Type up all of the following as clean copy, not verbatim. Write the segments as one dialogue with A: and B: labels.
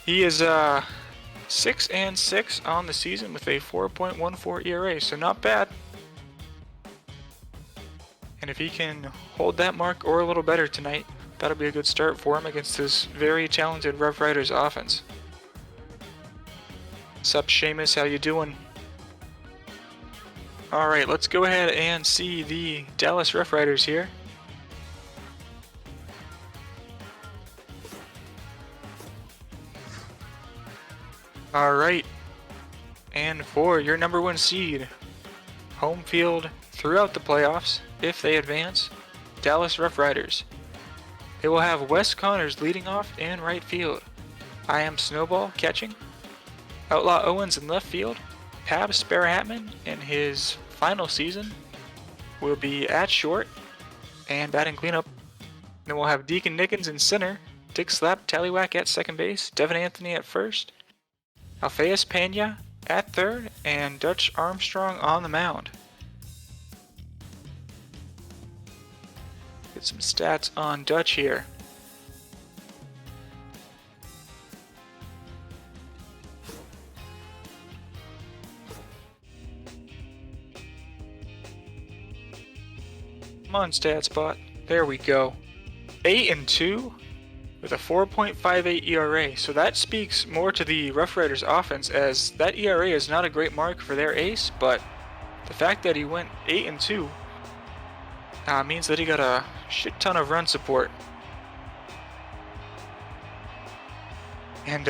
A: He is 6-6 on the season with a 4.14 ERA, so not bad. And if he can hold that mark or a little better tonight, that'll be a good start for him against this very talented Rough Riders offense. Sup, Seamus? How you doing? Alright, let's go ahead and see the Dallas Rough Riders here. Alright, and for your number 1 seed, home field throughout the playoffs, if they advance, Dallas Rough Riders. They will have Wes Connors leading off in right field. I Am Snowball catching. Outlaw Owens in left field. Pab Sparhatman in his final season will be at short and batting cleanup. Then we'll have Deacon Nickens in center. Dick Slap Tallywhack at second base. Devin Anthony at first. Alpheus Pena at third, and Dutch Armstrong on the mound. Get some stats on Dutch here. Come on, StatSpot. There we go. 8-2 with a 4.58 ERA. So that speaks more to the Rough Riders offense, as that ERA is not a great mark for their ace, but the fact that he went 8-2 means that he got a shit ton of run support. And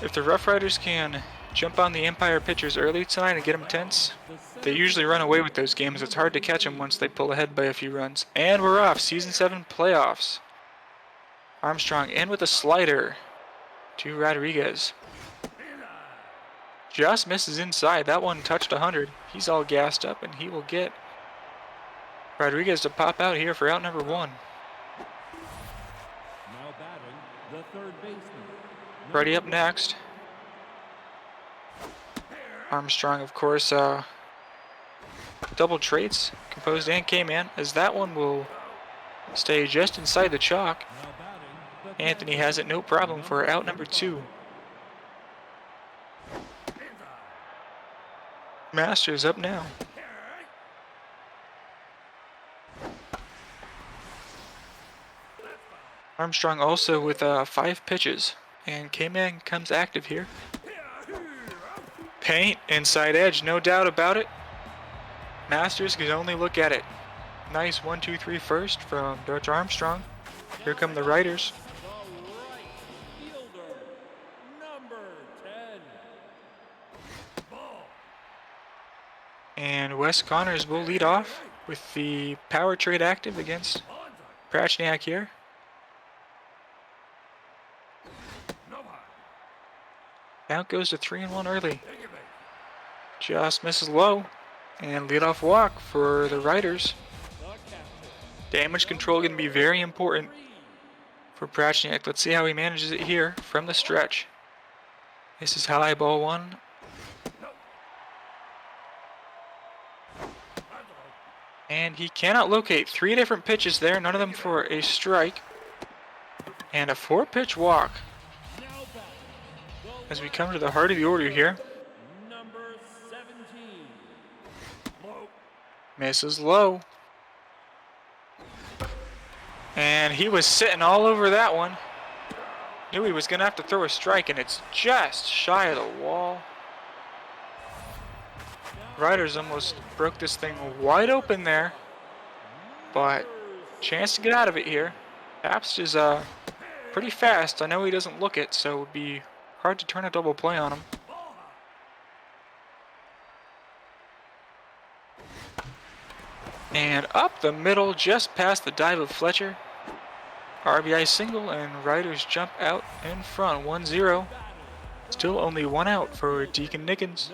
A: if the Rough Riders can jump on the Empire pitchers early tonight and get them tense, they usually run away with those games. It's hard to catch them once they pull ahead by a few runs. And we're off. Season 7 playoffs. Armstrong in with a slider to Rodriguez. Just misses inside. That one touched 100. He's all gassed up, and he will get Rodriguez to pop out here for out number 1.
B: Now batting, the third baseman.
A: Ready up next. Armstrong, of course, double traits, composed and K-Man, as that one will stay just inside the chalk. Anthony has it no problem for out number 2. Masters up now. Armstrong also with 5 pitches, and K-Man comes active here. Paint, inside edge, no doubt about it. Masters can only look at it. Nice 1-2-3 first from Dutch Armstrong. Here come the Riders. And Wes Connors will lead off with the power trade active against Prachniak here. Out goes to 3-1 early. Just misses low. And leadoff walk for the Riders. Damage control going to be very important for Prachniak. Let's see how he manages it here from the stretch. This is high, ball 1. And he cannot locate 3 different pitches there, none of them for a strike. And a 4-pitch walk. As we come to the heart of the order here. Misses low. And he was sitting all over that one. Knew he was going to have to throw a strike, and it's just shy of the wall. Riders almost broke this thing wide open there. But chance to get out of it here. Pabst is pretty fast. I know he doesn't look it, so it would be hard to turn a double play on him. And up the middle, just past the dive of Fletcher. RBI single, and Riders jump out in front, 1-0. Still only 1 out for Deacon Nickens.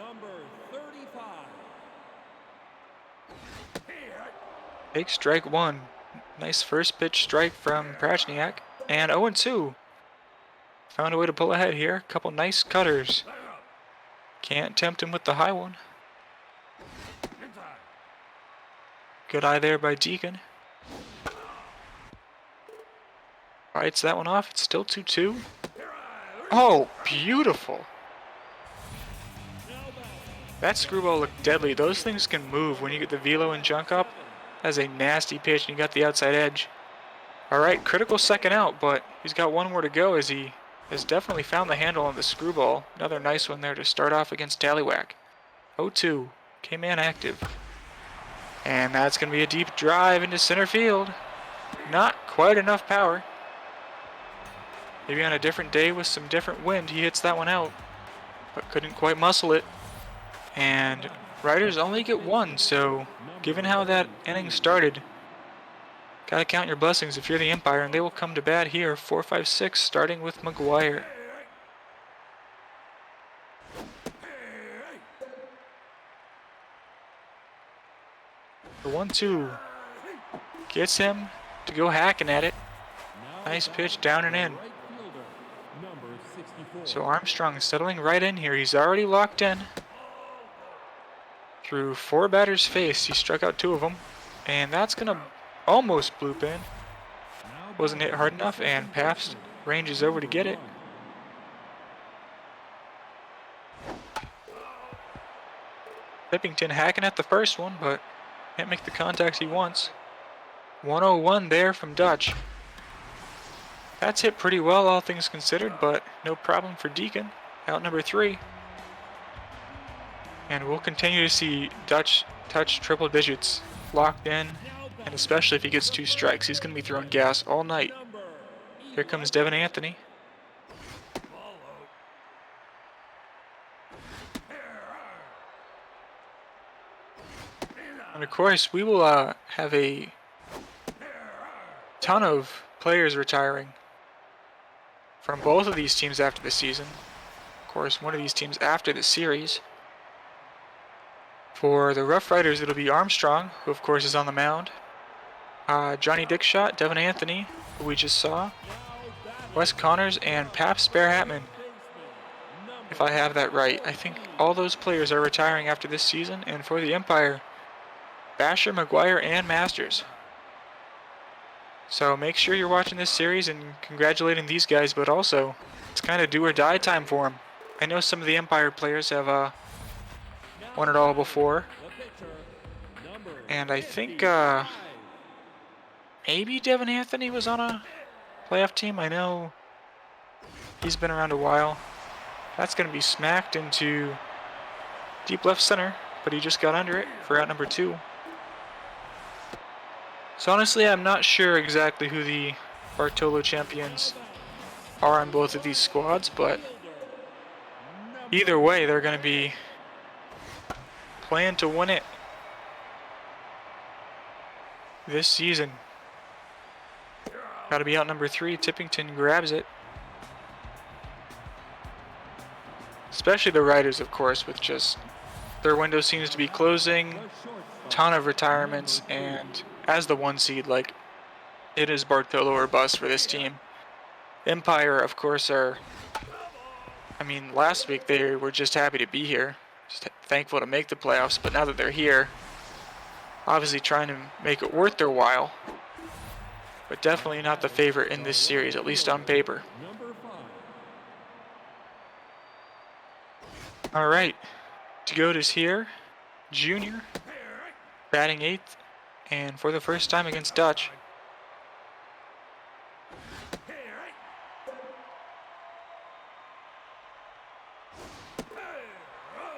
A: Take strike 1. Nice first pitch strike from Prachniak. And 0-2. Found a way to pull ahead here. Couple nice cutters. Can't tempt him with the high one. Good eye there by Deacon. Bites that one off. It's still 2-2. Oh, beautiful. That screwball looked deadly. Those things can move when you get the velo and junk up. That's a nasty pitch, and you got the outside edge. Alright, critical second out, but he's got one more to go as he has definitely found the handle on the screwball. Another nice one there to start off against Tallywhack. 0-2, K-Man active. And that's going to be a deep drive into center field. Not quite enough power. Maybe on a different day with some different wind, he hits that one out, but couldn't quite muscle it. And Riders only get one, so given how that inning started, gotta count your blessings if you're the umpire, and they will come to bat here. 4-5-6, starting with McGuire. The 1-2 gets him to go hacking at it. Nice pitch down and in. So Armstrong settling right in here. He's already locked in. Through 4 batters faced, he struck out 2 of them. And that's going to almost bloop in. Wasn't hit hard enough, and Pabst ranges over to get it. Pippington hacking at the first one, but can't make the contact he wants. 101 there from Dutch. That's hit pretty well, all things considered, but no problem for Deacon. Out number 3. And we'll continue to see Dutch touch triple digits locked in, and especially if he gets 2 strikes, he's going to be throwing gas all night. Here comes Devin Anthony. And of course, we will have a ton of players retiring from both of these teams after the season. Of course, one of these teams after the series. For the Rough Riders, it'll be Armstrong, who of course is on the mound. Johnny Dickshot, Devin Anthony, who we just saw. Wes Connors, and Pabst Bear-Hatman. If I have that right. I think all those players are retiring after this season. And for the Empire, Basher, McGuire, and Masters. So make sure you're watching this series and congratulating these guys, but also it's kind of do or die time for them. I know some of the Empire players have won it all before, and I think maybe Devin Anthony was on a playoff team. I know he's been around a while. That's going to be smacked into deep left center, but he just got under it for out number 2. So honestly, I'm not sure exactly who the Bartolo champions are on both of these squads, but either way, they're going to be playing to win it this season. Got to be out number 3. Tippington grabs it. Especially the Riders, of course, with just their window seems to be closing. Ton of retirements, and as the 1 seed, like, it is Bartolo or bust for this team. Empire, of course, last week they were just happy to be here, just thankful to make the playoffs, but now that they're here, obviously trying to make it worth their while, but definitely not the favorite in this series, at least on paper. Alright, Dakota's here, junior, batting 8th, and for the first time against Dutch.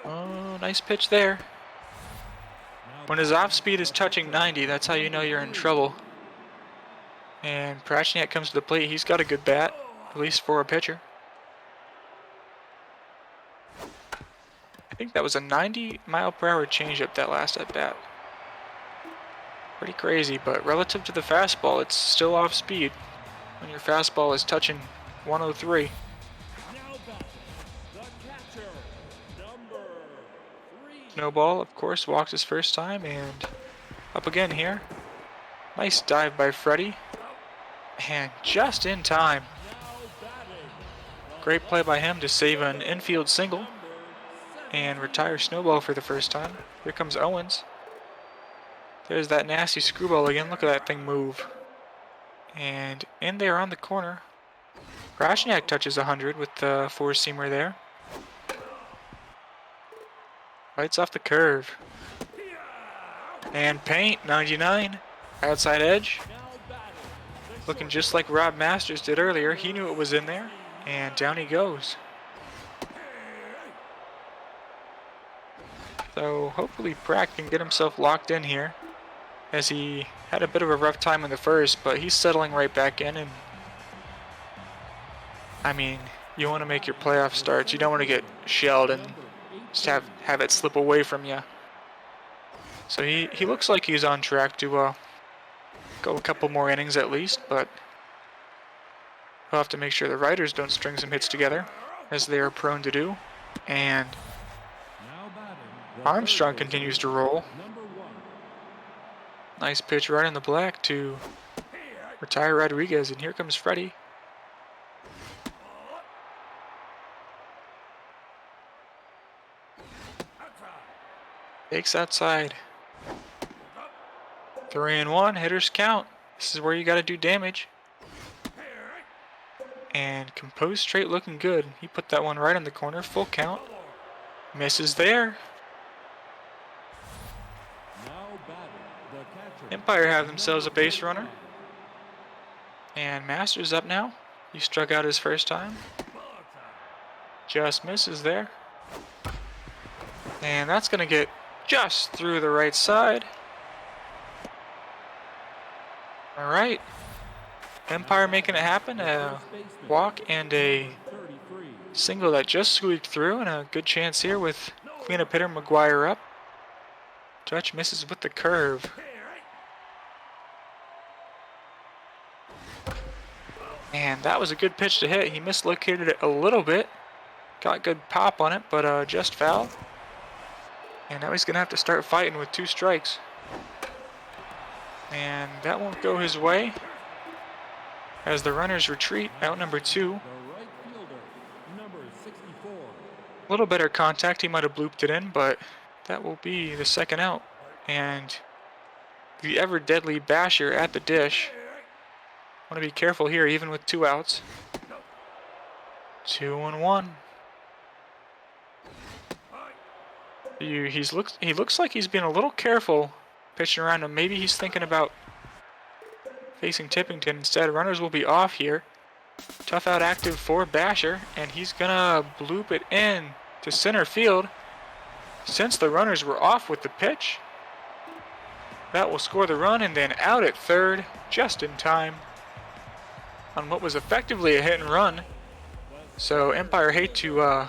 A: Oh, nice pitch there. When his off speed is touching 90, that's how you know you're in trouble. And Prashniak comes to the plate. He's got a good bat, at least for a pitcher. I think that was a 90-mile-per-hour changeup that last at bat. Pretty crazy, but relative to the fastball, it's still off speed when your fastball is touching 103. Snowball, of course, walks his first time, and up again here. Nice dive by Freddie, and just in time. Great play by him to save an infield single and retire Snowball for the first time. Here comes Owens. There's that nasty screwball again. Look at that thing move. And in there on the corner, Krasniak touches 100 with the four-seamer there. Bites off the curve. And paint, 99. Outside edge. Looking just like Rob Masters did earlier. He knew it was in there. And down he goes. So hopefully Pratt can get himself locked in here, as he had a bit of a rough time in the first, but he's settling right back in. And I mean, you want to make your playoff starts. You don't want to get shelled and just have it slip away from you. So he looks like he's on track to go a couple more innings at least, but he'll have to make sure the Riders don't string some hits together, as they are prone to do. And Armstrong continues to roll. Nice pitch right in the black to retire Rodriguez, and here comes Freddie. Takes outside. 3-1, hitters count. This is where you got to do damage. And composed straight looking good. He put that one right in the corner, full count. Misses there. Empire have themselves a base runner. And Masters up now. He struck out his first time. Just misses there. And that's going to get just through the right side. All right. Empire making it happen. A walk and a single that just squeaked through, and a good chance here with cleanup hitter McGuire up. Judge misses with the curve. And that was a good pitch to hit. He mislocated it a little bit. Got good pop on it, but just foul. And now he's going to have to start fighting with 2 strikes. And that won't go his way, as the runners retreat, out number 2. A little better contact, he might have blooped it in, but that will be the second out. And the ever deadly Basher at the dish. Want to be careful here, even with 2 outs. 2-1. He looks like he's being a little careful pitching around him. Maybe he's thinking about facing Tippington instead. Runners will be off here. Tough out active for Basher, and he's gonna bloop it in to center field. Since the runners were off with the pitch, that will score the run, and then out at third, just in time, on what was effectively a hit and run. So Empire hate to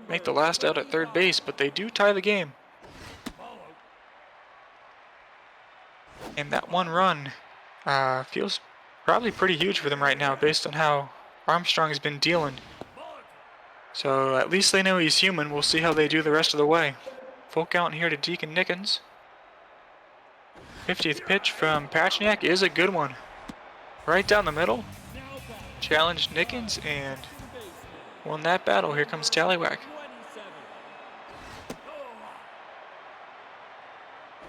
A: make the last out at third base, but they do tie the game. And that one run feels probably pretty huge for them right now, based on how Armstrong has been dealing. So at least they know he's human. We'll see how they do the rest of the way. Full count here to Deacon Nickens. 50th pitch from Pachniak is a good one. Right down the middle. Challenged Nickens and won that battle. Here comes Tallywhack.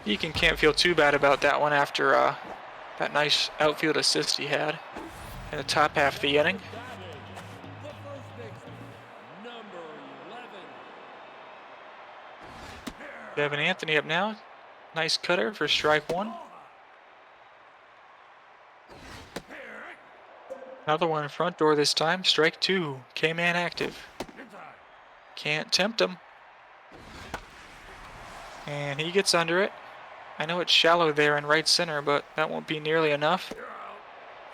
A: Deacon can't feel too bad about that one after that nice outfield assist he had in the top half of the inning. Devin Anthony up now. Nice cutter for strike 1. Another one in front door this time. Strike 2. K-Man active. Can't tempt him. And he gets under it. I know it's shallow there in right center, but that won't be nearly enough.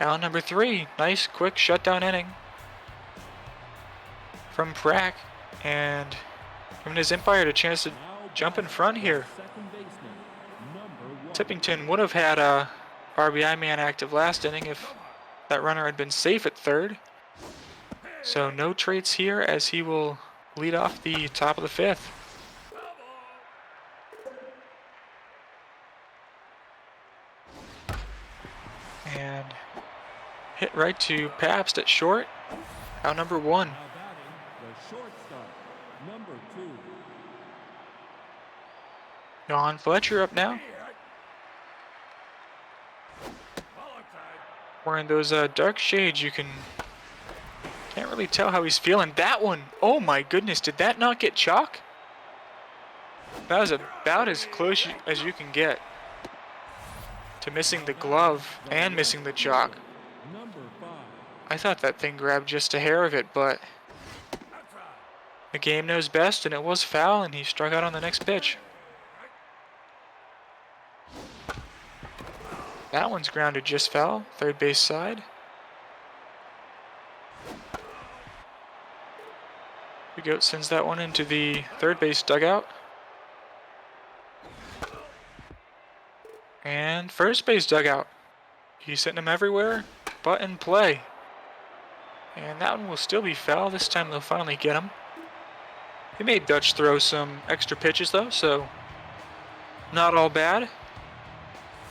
A: Out number 3. Nice quick shutdown inning from Prack, and giving his Empire a chance to jump in front here. Tippington would have had a RBI man active last inning if that runner had been safe at third. So no traits here, as he will lead off the top of the 5th. And hit right to Pabst at short. Out number 1. John Fletcher up now. Wearing those dark shades, you can Can't really tell how he's feeling. That one, oh my goodness, did that not get chalk? That was about as close as you can get to missing the glove and missing the chalk.
B: Number 5.
A: I thought that thing grabbed just a hair of it, but the game knows best, and it was foul, and he struck out on the next pitch. That one's grounded just foul, third base side. The Goat sends that one into the third base dugout. And first base dugout. He's sitting him everywhere but in play. And that one will still be foul. This time they'll finally get him. He made Dutch throw some extra pitches though, so not all bad.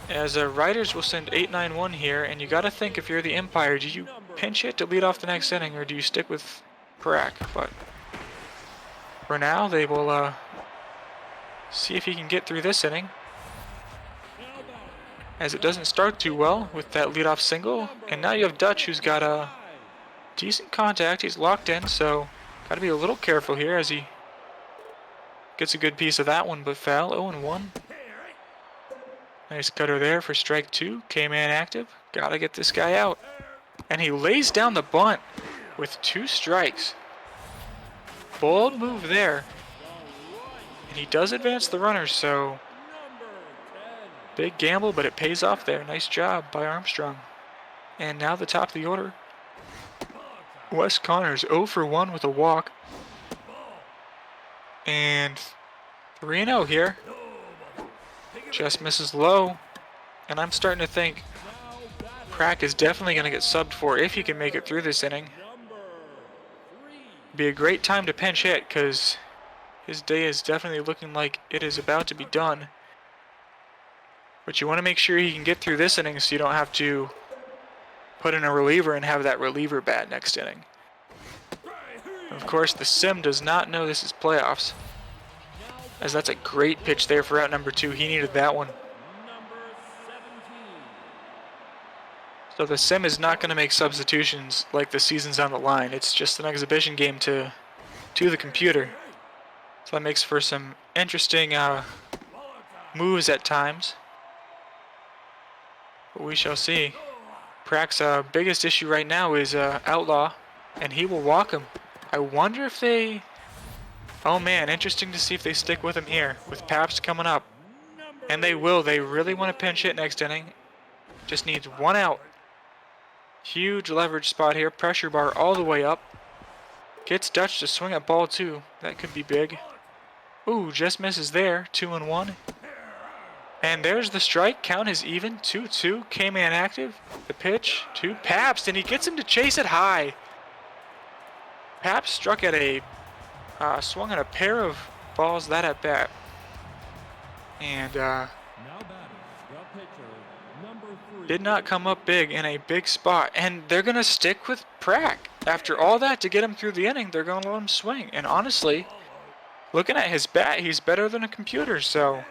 A: As Riders will send 8-9-1 here, and you got to think if you're the umpire, do you pinch hit to lead off the next inning, or do you stick with Prack? But for now, they will see if he can get through this inning, as it doesn't start too well with that leadoff single. And now you have Dutch, who's got a decent contact. He's locked in, so got to be a little careful here as he gets a good piece of that one, but foul. 0-1. Nice cutter there for strike 2. K-man active. Gotta get this guy out. And he lays down the bunt with 2 strikes. Bold move there. And he does advance the runner, so big gamble, but it pays off there. Nice job by Armstrong. And now the top of the order. Wes Connors 0 for 1 with a walk. And 3-0 here. Just misses low. And I'm starting to think Prack is definitely going to get subbed for if he can make it through this inning. Be a great time to pinch hit because his day is definitely looking like it is about to be done. But you want to make sure he can get through this inning so you don't have to put in a reliever and have that reliever bat next inning. Of course, the sim does not know this is playoffs, as that's a great pitch there for out number 2. He needed that one. So the sim is not going to make substitutions like the season's on the line. It's just an exhibition game to the computer. So that makes for some interesting moves at times. But we shall see. Prack's biggest issue right now is Outlaw, and he will walk him. I wonder if they... Oh man, interesting to see if they stick with him here, with Pabst coming up. And they will. They really want to pinch hit next inning. Just needs 1 out. Huge leverage spot here. Pressure bar all the way up. Gets Dutch to swing at ball 2. That could be big. Ooh, just misses there. 2-1. And there's the strike. Count is even. 2-2. K-man active. The pitch to Pabst, and he gets him to chase it high. Pabst struck at a... swung at a pair of balls that at bat. And did not come up big in a big spot. And they're going to stick with Prack. After all that to get him through the inning, they're going to let him swing. And honestly, looking at his bat, he's better than a computer, so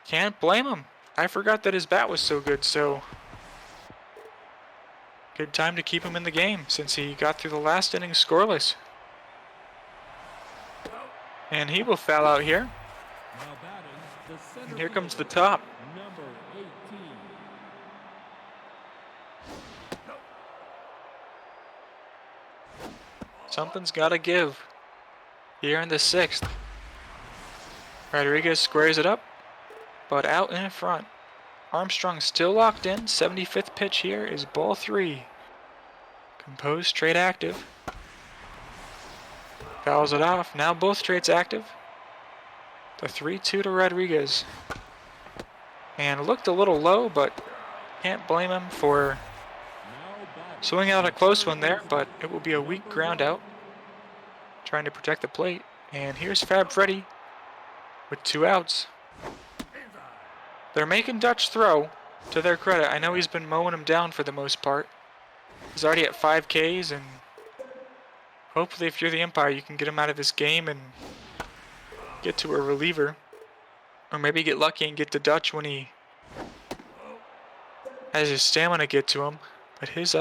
A: can't blame him. I forgot that his bat was so good, so good time to keep him in the game since he got through the last inning scoreless. And he will foul out here. And here comes the top. Something's got to give here in the 6th. Rodriguez squares it up, but out in front. Armstrong still locked in. 75th pitch here is ball 3. Composed, straight active. Fouls it off. Now both straights active. The 3-2 to Rodriguez. And looked a little low, but can't blame him for swinging out a close one there, but it will be a weak ground out. Trying to protect the plate. And here's Fab Freddy with 2 outs. They're making Dutch throw, to their credit. I know he's been mowing him down for the most part. He's already at 5 Ks, and hopefully if you're the umpire, you can get him out of this game and get to a reliever. Or maybe get lucky and get to Dutch when he has his stamina get to him. But his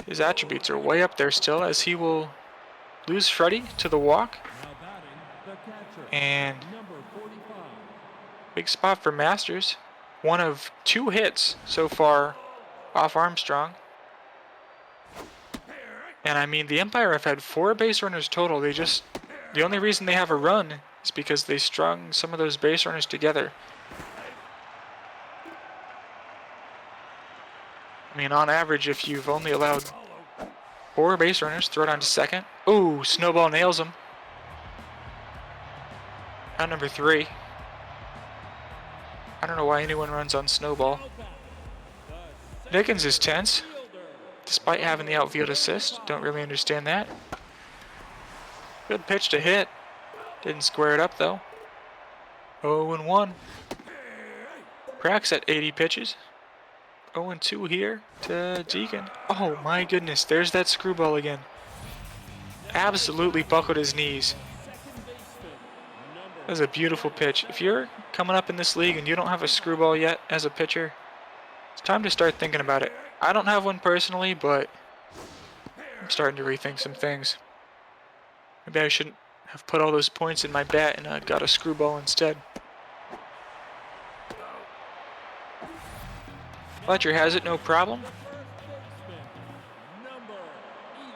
A: His attributes are way up there still, as he will lose Freddie to the walk.
B: Now batting, the catcher,
A: And
B: number 45.
A: big spot for Masters. One of 2 hits so far off Armstrong. And I mean, the Empire have had 4 base runners total. The only reason they have a run is because they strung some of those base runners together. I mean, on average, if you've only allowed 4 base runners, throw it on to second. Ooh, snowball nails him. Out number 3. I don't know why anyone runs on snowball. Dickens is tense, despite having the outfield assist. Don't really understand that. Good pitch to hit. Didn't square it up though. 0-1. Cracks at 80 pitches. 0-2 here to Deacon. Oh my goodness, there's that screwball again. Absolutely buckled his knees. That was a beautiful pitch. If you're coming up in this league and you don't have a screwball yet as a pitcher, it's time to start thinking about it. I don't have one personally, but I'm starting to rethink some things. Maybe I shouldn't have put all those points in my bat and got a screwball instead. Fletcher has it, no problem.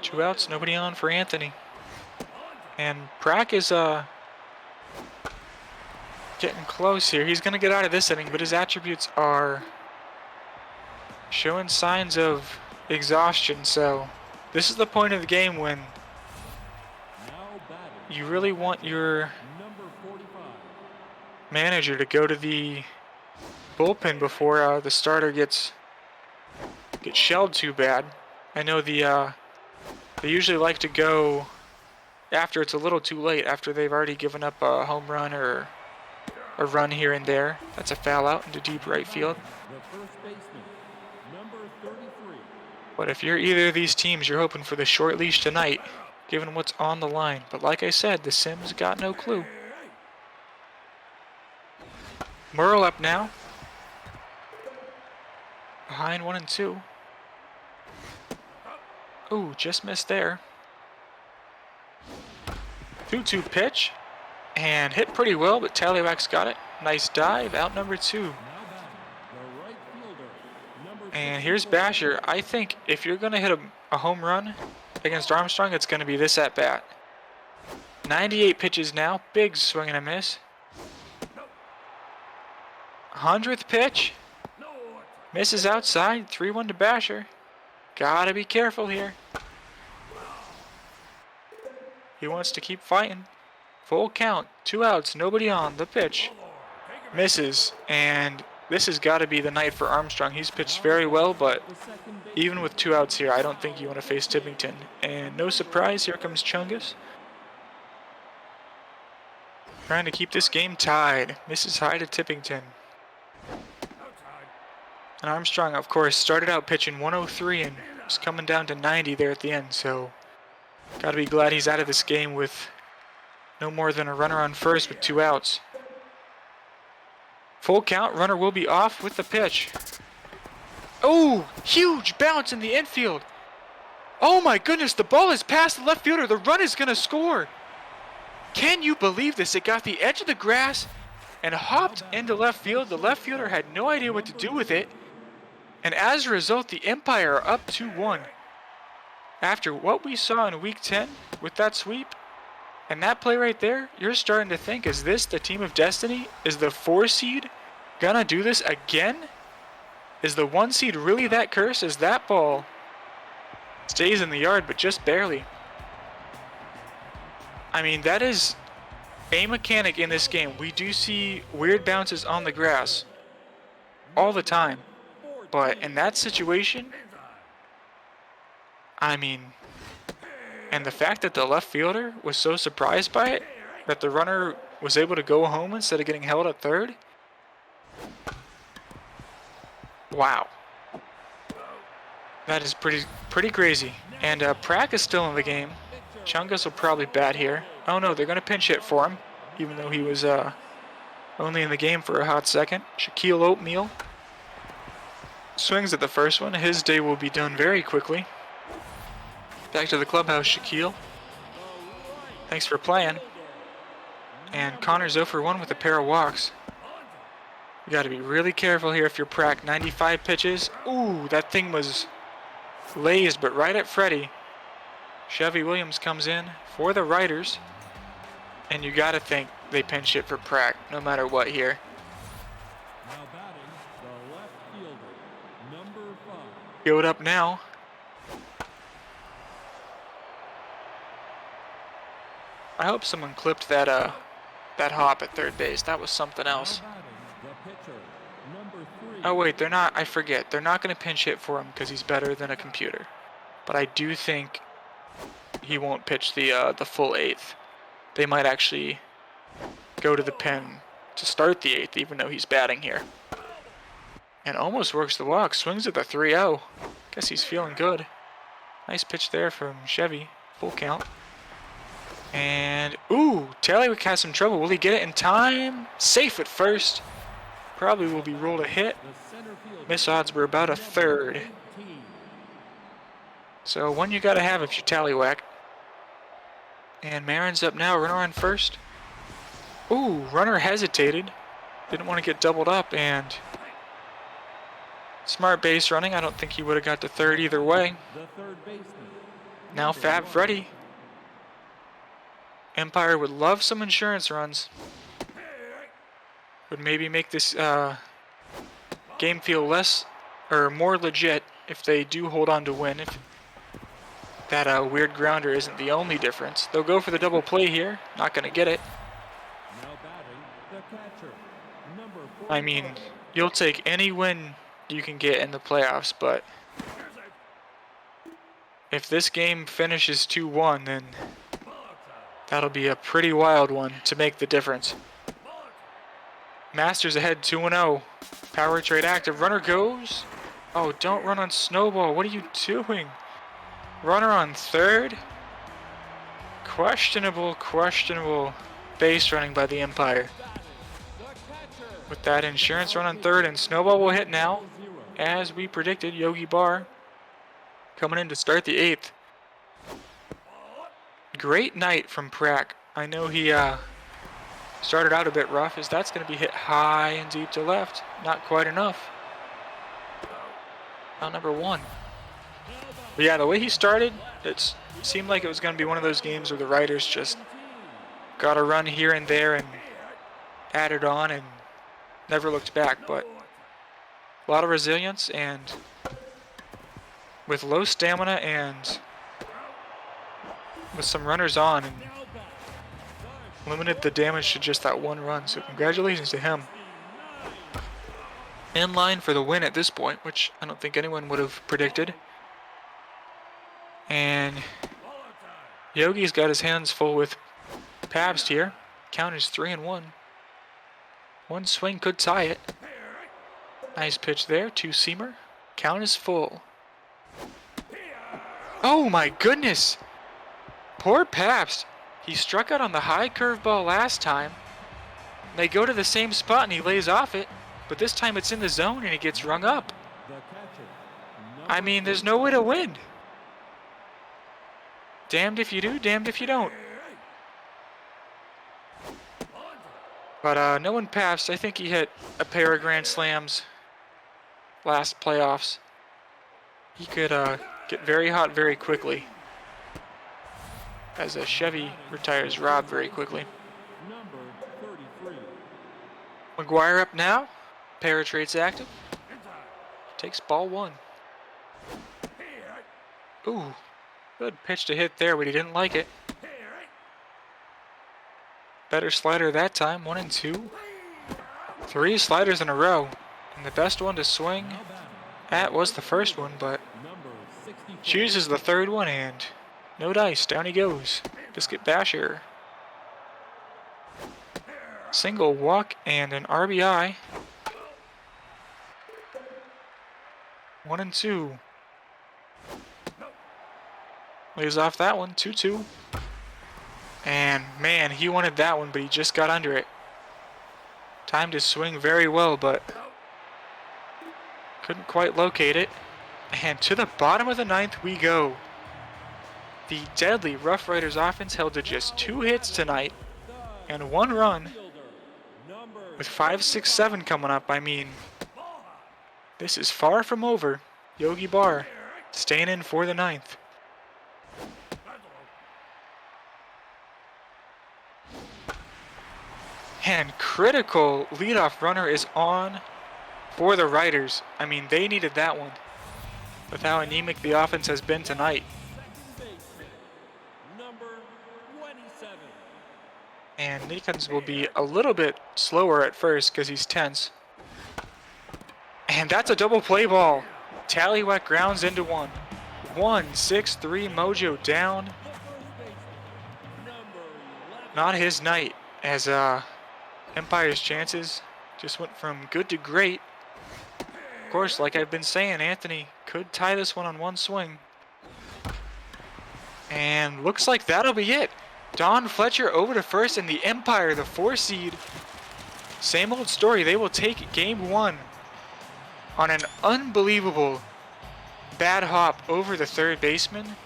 A: 2 outs, nobody on for Anthony. And Prack is getting close here. He's going to get out of this inning, but his attributes are showing signs of exhaustion. So this is the point of the game when you really want your manager to go to the bullpen before the starter gets shelled too bad. I know they usually like to go after it's a little too late, after they've already given up a home run or a run here and there. That's a foul out into deep right field. But if you're either of these teams, you're hoping for the short leash tonight, given what's on the line. But like I said, the Sims got no clue. Merle up now. Behind 1-2. Ooh, just missed there. 2-2 pitch. And hit pretty well, but Tallywax got it. Nice dive, out number 2. And here's Basher. I think if you're going to hit a home run against Armstrong, it's going to be this at bat. 98 pitches now, big swing and a miss. 100th pitch. Misses outside, 3-1 to Basher. Gotta be careful here. He wants to keep fighting. Full count, 2 outs, nobody on. The pitch misses, and this has got to be the night for Armstrong. He's pitched very well, but even with 2 outs here, I don't think you want to face Tippington. And no surprise, here comes Chungus. Trying to keep this game tied. Misses high to Tippington. And Armstrong, of course, started out pitching 103 and was coming down to 90 there at the end. So, got to be glad he's out of this game with no more than a runner on first with 2 outs. Full count, runner will be off with the pitch. Oh, huge bounce in the infield. Oh my goodness, the ball is past the left fielder. The run is going to score. Can you believe this? It got the edge of the grass and hopped into left field. The left fielder had no idea what to do with it. And as a result, the Empire are up 2-1. After what we saw in Week 10 with that sweep, and that play right there, you're starting to think, is this the team of destiny? Is the 4 seed gonna do this again? Is the 1 seed really that cursed? As that ball stays in the yard, but just barely. I mean, that is a mechanic in this game. We do see weird bounces on the grass all the time. But in that situation, I mean, and the fact that the left fielder was so surprised by it, that the runner was able to go home instead of getting held at third. Wow. That is pretty crazy. And Prack is still in the game. Chungus will probably bat here. Oh no, they're going to pinch hit for him, even though he was only in the game for a hot second. Shaquille Oatmeal swings at the first one. His day will be done very quickly. Back to the clubhouse, Shaquille. Thanks for playing. And Connor's 0 for 1 with a pair of walks. You got to be really careful here if you're Prac. 95 pitches. Ooh, that thing was lazed, but right at Freddie. Chevy Williams comes in for the Riders. And you got to think they pinch hit for Prac, no matter what here.
B: Now batting, the left fielder, number 5.
A: Go it up now. I hope someone clipped that hop at third base. That was something else.
B: Now batting, the pitcher, number 3.
A: Oh wait, they're not. I forget. They're not going to pinch hit for him because he's better than a computer. But I do think he won't pitch the full eighth. They might actually go to the pen to start the eighth, even though he's batting here. And almost works the walk. Swings at the 3-0. Guess he's feeling good. Nice pitch there from Chevy. Full count. And, ooh, Taylor has some trouble. Will he get it in time? Safe at first. Probably will be ruled a hit.
B: The center fielder,
A: Miss odds were about a third.
B: 18.
A: So one you gotta have if you're Tallywhack. And Marin's up now, runner on first. Ooh, runner hesitated. Didn't want to get doubled up, and smart base running. I don't think he would have got to third either way.
B: The third baseman.
A: Now Fab Freddy. Empire would love some insurance runs. Would maybe make this game feel less or more legit if they do hold on to win. If that weird grounder isn't the only difference. They'll go for the double play here. Not gonna get it.
B: Now batting, the catcher, number 45.
A: I mean, you'll take any win you can get in the playoffs, but if this game finishes 2-1, then that'll be a pretty wild one to make the difference. Masters ahead 2-0. Power trade active. Runner goes. Oh, don't run on Snowball. What are you doing? Runner on third. Questionable base running by the Empire. With that insurance run on third, and Snowball will hit now. As we predicted, Yogi Barr coming in to start the eighth. Great night from Prac. I know he started out a bit rough, as that's going to be hit high and deep to left. Not quite enough. Now number 1. But yeah, the way he started, it seemed like it was going to be one of those games where the Riders just got a run here and there and added on and never looked back. But a lot of resilience, and with low stamina and with some runners on, and limited the damage to just that one run. So congratulations to him. In line for the win at this point, which I don't think anyone would have predicted. And Yogi's got his hands full with Pabst here. Count is 3-1. One swing could tie it. Nice pitch there, 2-seamer. Count is full. Oh my goodness! Poor Pabst. He struck out on the high curveball last time. They go to the same spot and he lays off it, but this time it's in the zone and he gets rung up.
B: The catcher,
A: I mean, there's no way to win. Damned if you do, damned if you don't. But no one passed. I think he hit a pair of grand slams last playoffs. He could get very hot very quickly, as a Chevy retires Rob very quickly.
B: number 33.
A: McGuire up now. Paratrade's active. Takes ball 1. Ooh, good pitch to hit there, but he didn't like it. Better slider that time, 1-2. 3 sliders in a row. And the best one to swing
B: Now batting,
A: at was the first one, but
B: number 64.
A: chooses the third one, and no dice, down he goes. Biscuit Basher. Single walk and an RBI. 1-2. Lays off that one, 2-2. And man, he wanted that one, but he just got under it. Timed his swing very well, but couldn't quite locate it. And to the bottom of the 9th we go. The deadly Rough Riders offense held to just 2 hits tonight and 1 run. With 5, 6, 7 coming up, I mean, this is far from over. Yogi Barr staying in for the 9th. And critical leadoff runner is on for the Riders. I mean, they needed that one with how anemic the offense has been tonight. And Nikons will be a little bit slower at first because he's tense. And that's a double play ball. Tallywhack grounds into one. 1-6-3 Mojo down. Not his night, as Empire's chances just went from good to great. Of course, like I've been saying, Anthony could tie this one on one swing. And looks like that'll be it. Don Fletcher over to first, and the Empire, the 4 seed. Same old story. They will take game 1 on an unbelievable bad hop over the 3rd baseman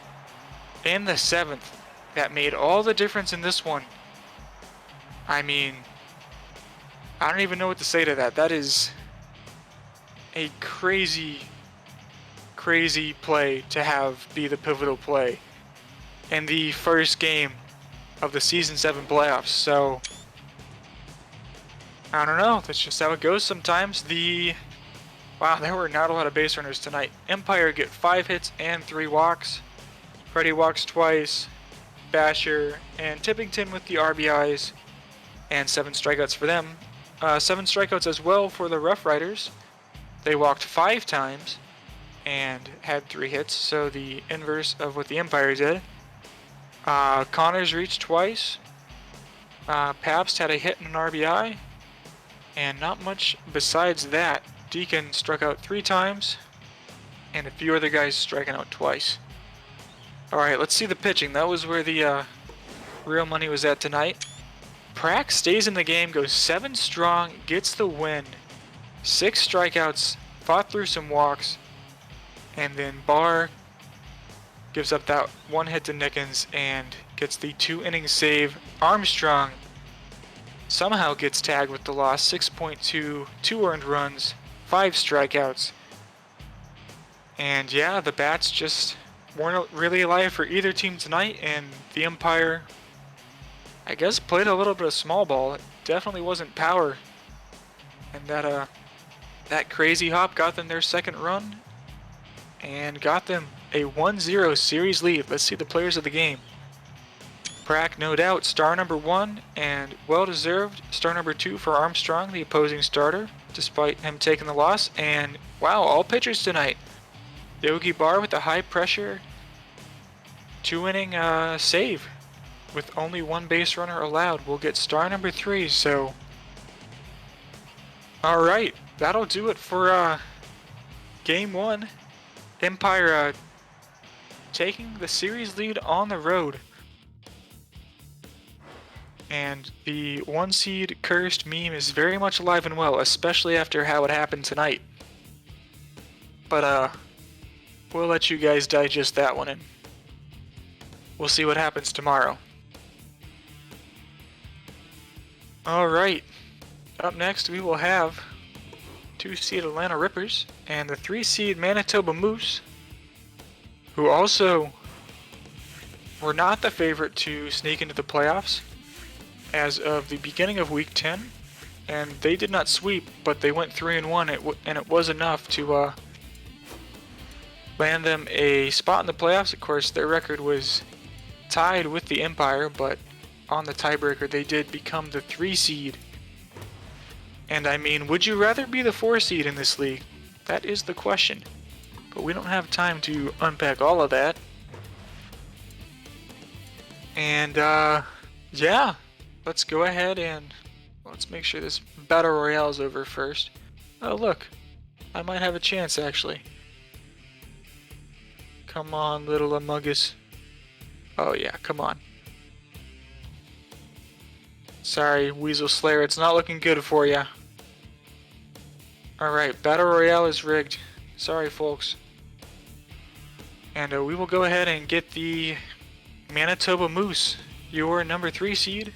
A: and the 7th. That made all the difference in this one. I mean, I don't even know what to say to that. That is a crazy, crazy play to have be the pivotal play in the first game of the Season 7 playoffs. So, I don't know. That's just how it goes sometimes. Wow, there were not a lot of base runners tonight. Empire get 5 hits and 3 walks. Freddie walks twice. Basher and Tippington with the RBIs. And 7 strikeouts for them. 7 strikeouts as well for the Rough Riders. They walked 5 times and had 3 hits, so the inverse of what the Empire did. Connors reached twice. Pabst had a hit and an RBI. And not much besides that. Deacon struck out 3 times. And a few other guys striking out twice. Alright, let's see the pitching. That was where the real money was at tonight. Prack stays in the game, goes 7 strong, gets the win. 6 strikeouts, fought through some walks. And then Barr gives up that 1 hit to Nickens and gets the 2-inning save. Armstrong somehow gets tagged with the loss. 6.2, 2 earned runs, 5 strikeouts. And yeah, the bats just weren't really alive for either team tonight, and the Empire, I guess, played a little bit of small ball. It definitely wasn't power. And that crazy hop got them their 2nd run and got them a 1-0 series lead. Let's see the players of the game. Prack, no doubt, star number 1, and well-deserved star number 2 for Armstrong, the opposing starter, despite him taking the loss. And wow, all pitchers tonight. Yogi Barr with a high-pressure 2-inning save with only 1 base runner allowed. We'll get star number 3, so alright, that'll do it for game 1. Empire taking the series lead on the road. And the 1 seed cursed meme is very much alive and well, especially after how it happened tonight. But we'll let you guys digest that one, and we'll see what happens tomorrow. Alright, up next we will have 2 seed Atlanta Rippers and the 3 seed Manitoba Moose, who also were not the favorite to sneak into the playoffs as of the beginning of Week 10, and they did not sweep, but they went 3-1, and it was enough to land them a spot in the playoffs. Of course, their record was tied with the Empire, but on the tiebreaker, they did become the 3 seed. And I mean, would you rather be the 4 seed in this league? That is the question. But we don't have time to unpack all of that. And yeah, let's go ahead and let's make sure this Battle Royale is over first. Oh look, I might have a chance actually. Come on, little Among Us. Oh yeah, come on. Sorry, Weasel Slayer, it's not looking good for ya. Alright, Battle Royale is rigged. Sorry, folks. And we will go ahead and get the Manitoba Moose, your number 3 seed.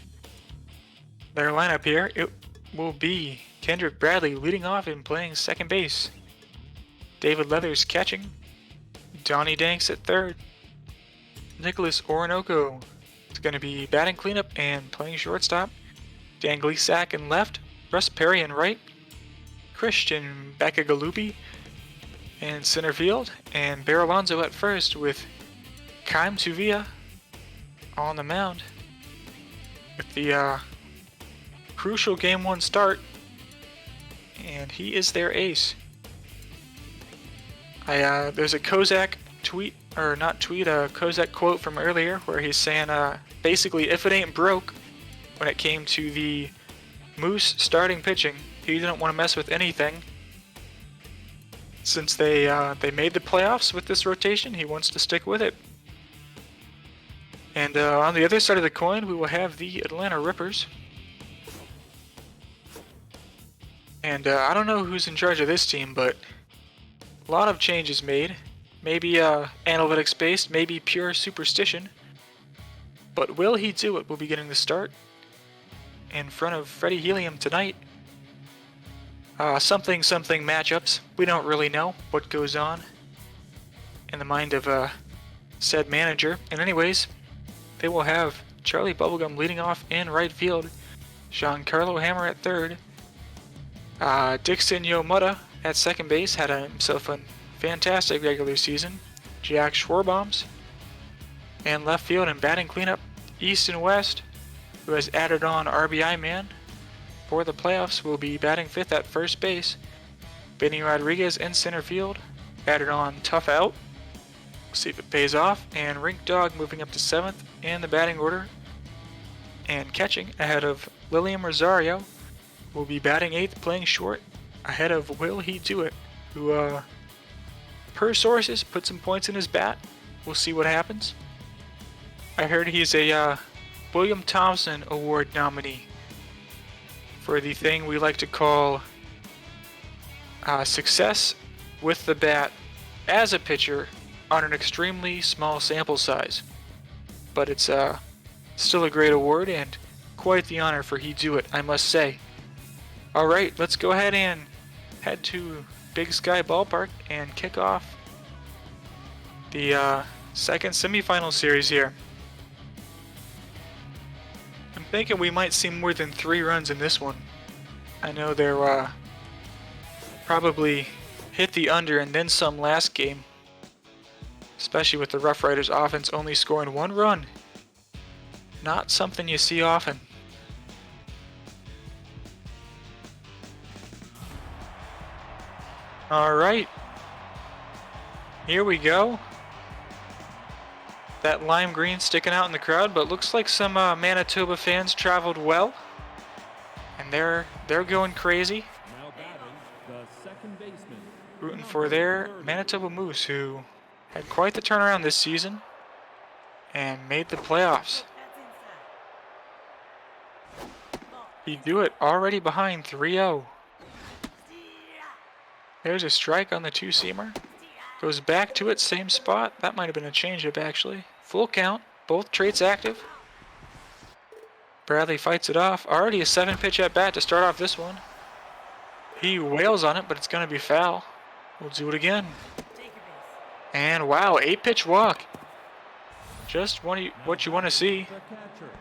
A: Their lineup here, it will be Kendrick Bradley leading off and playing second base. David Leathers catching. Donnie Danks at third. Nicholas Orinoco is going to be batting cleanup and playing shortstop. Dan Gleasack in left. Russ Perry in right. Christian Bakagalupi in center field. And Bear Alonso at first with Kaim Tuvia on the mound. With the crucial Game 1 start. And he is their ace. There's a Kozak tweet, or not tweet, a Kozak quote from earlier where he's saying, basically, if it ain't broke, when it came to the Moose starting pitching, he didn't want to mess with anything. Since they made the playoffs with this rotation, he wants to stick with it. And on the other side of the coin, we will have the Atlanta Rippers. And I don't know who's in charge of this team, but a lot of changes made. Maybe analytics based, maybe pure superstition. But will he do it? Will be getting the start in front of Freddie Helium tonight. Something matchups. We don't really know what goes on in the mind of said manager. And anyways, they will have Charlie Bubblegum leading off in right field. Giancarlo Hammer at third. Dixon Yomota at second base had himself a fantastic regular season. Jack Schwarbombs. And left field and batting cleanup, East and West, who has added on RBI man for the playoffs, will be batting fifth at first base. Benny Rodriguez in center field, added on Tough Out. We'll see if it pays off. And Rink Dog moving up to seventh in the batting order. And catching ahead of Lilium Rosario, will be batting eighth, playing short, ahead of Will He Do It, who, per sources, put some points in his bat. We'll see what happens. I heard he's a William Thompson Award nominee for the thing we like to call success with the bat as a pitcher on an extremely small sample size. But it's still a great award and quite the honor for He Do It, I must say. Alright, let's go ahead and head to Big Sky Ballpark and kick off the second semifinal series here. I'm thinking we might see more than 3 runs in this one. I know they're probably hit the under and then some last game, especially with the Rough Riders offense only scoring 1 run. Not something you see often. Alright, here we go. That lime green sticking out in the crowd, but looks like some Manitoba fans traveled well. And they're going crazy.
B: Now batting, the second baseman.
A: Rooting for their Manitoba Moose, who had quite the turnaround this season and made the playoffs. He do it already behind 3-0. There's a strike on the two-seamer. Goes back to it, same spot. That might have been a changeup, actually. Full count, both traits active. Bradley fights it off. Already a 7-pitch at bat to start off this one. He wails on it, but it's going to be foul. We'll do it again. And wow, 8-pitch walk. Just what you want to see.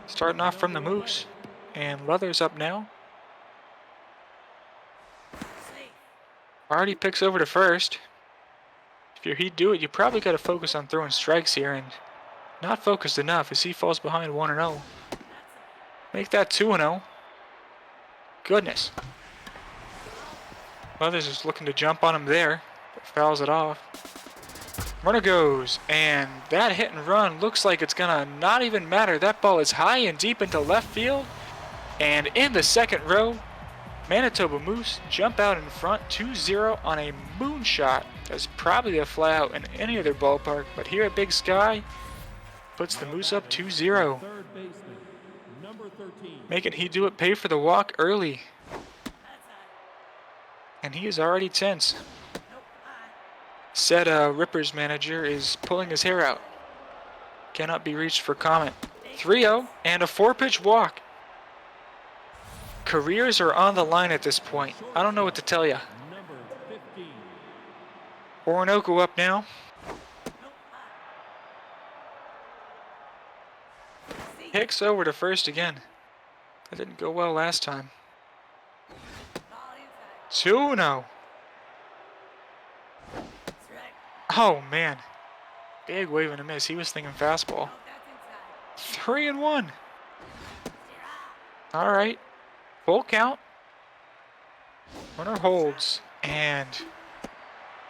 A: Starting off from the Moose. And Leathers up now. Already picks over to first. If you're He'd Do It, you probably got to focus on throwing strikes here, and not focused enough as he falls behind 1-0. Make that 2-0. Goodness. Leathers is looking to jump on him there, but fouls it off. Runner goes, and that hit and run looks like it's gonna not even matter. That ball is high and deep into left field, and in the second row, Manitoba Moose jump out in front 2-0 on a moonshot. That's probably a fly out in any other ballpark, but here at Big Sky, puts the Moose up 2-0.
B: Third baseman, number 13.
A: Making He Do It pay for the walk early. And he is already tense. Said Rippers manager is pulling his hair out. cannot be reached for comment. 3-0 and a 4-pitch walk. Careers are on the line at this point. I don't know what to tell you.
B: Number 15.
A: Orinoco up now. Hicks over to first again. That didn't go well last time. 2-0. Oh man. Big wave and a miss. He was thinking fastball. 3-1. All right. Full count. Runner holds. And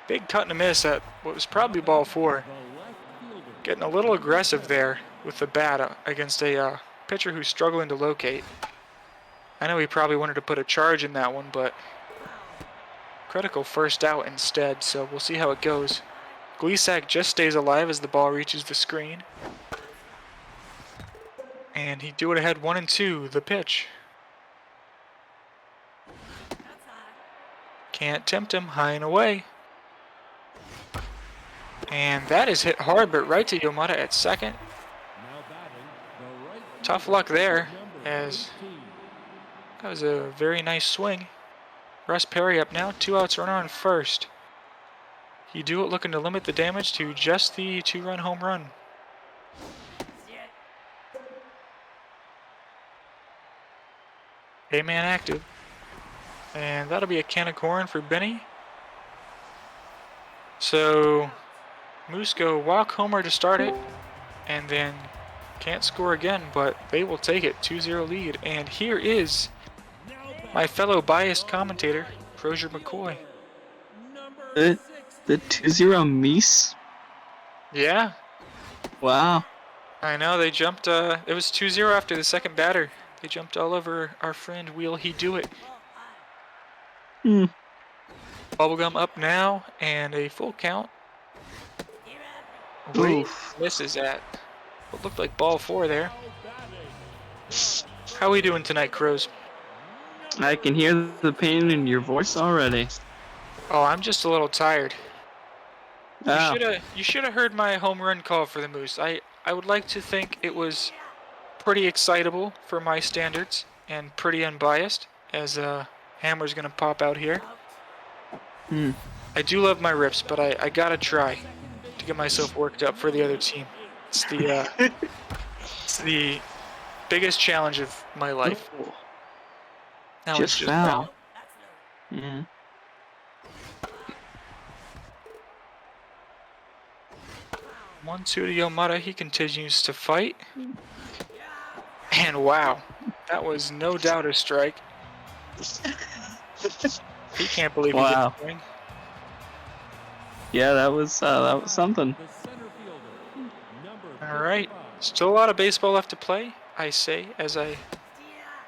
A: big cut and a miss at what was probably ball 4.
B: The left fielder.
A: Getting a little aggressive there with the bat against a pitcher who's struggling to locate. I know he probably wanted to put a charge in that one, but critical first out instead, so we'll see how it goes. Gleasack just stays alive as the ball reaches the screen. And he do it ahead 1-2, the pitch. Can't tempt him, high and away. And that is hit hard, but right to Yomata at second.
B: Now batting, the right fielder.
A: Tough luck there,
B: Number
A: as
B: 18.
A: that was a very nice swing. Russ Perry up now, 2 outs, runner on first. You do it looking to limit the damage to just the 2-run home run. A-man active. And that'll be a can of corn for Benny. So Moose go walk homer to start it, and then can't score again, but they will take it. 2-0 lead. And here is my fellow biased commentator, Crozier McCoy.
B: Number
C: The 2-0 Mies?
A: Yeah,
C: Wow.
A: I know they jumped. It was 2-0 after the second batter. They jumped all over our friend. Will he do it?
C: Hmm.
A: Bubblegum up now, and a full count. Wade
C: Oof.
A: misses at what looked like ball 4 there.
B: now batting.
A: How we doing tonight, Crows?
C: I can hear the pain in your voice already.
A: Oh, I'm just a little tired.
C: Ah,
A: You should have heard my home run call for the Moose. I would like to think it was pretty excitable for my standards and pretty unbiased, as Hammer's gonna pop out here.
C: hmm.
A: I do love my rips, but I gotta try to get myself worked up for the other team. It's the biggest challenge of my life.
C: Oh,
A: Now
C: just
A: it's
C: foul. Yeah.
A: 1-2 to Yomata. He continues to fight. And wow, that was no doubt a strike. He can't believe he
C: Wow.
A: gets a swing.
C: Yeah, that was something.
B: The center fielder. Number
A: All right,
B: 55.
A: still a lot of baseball left to play, I say, as I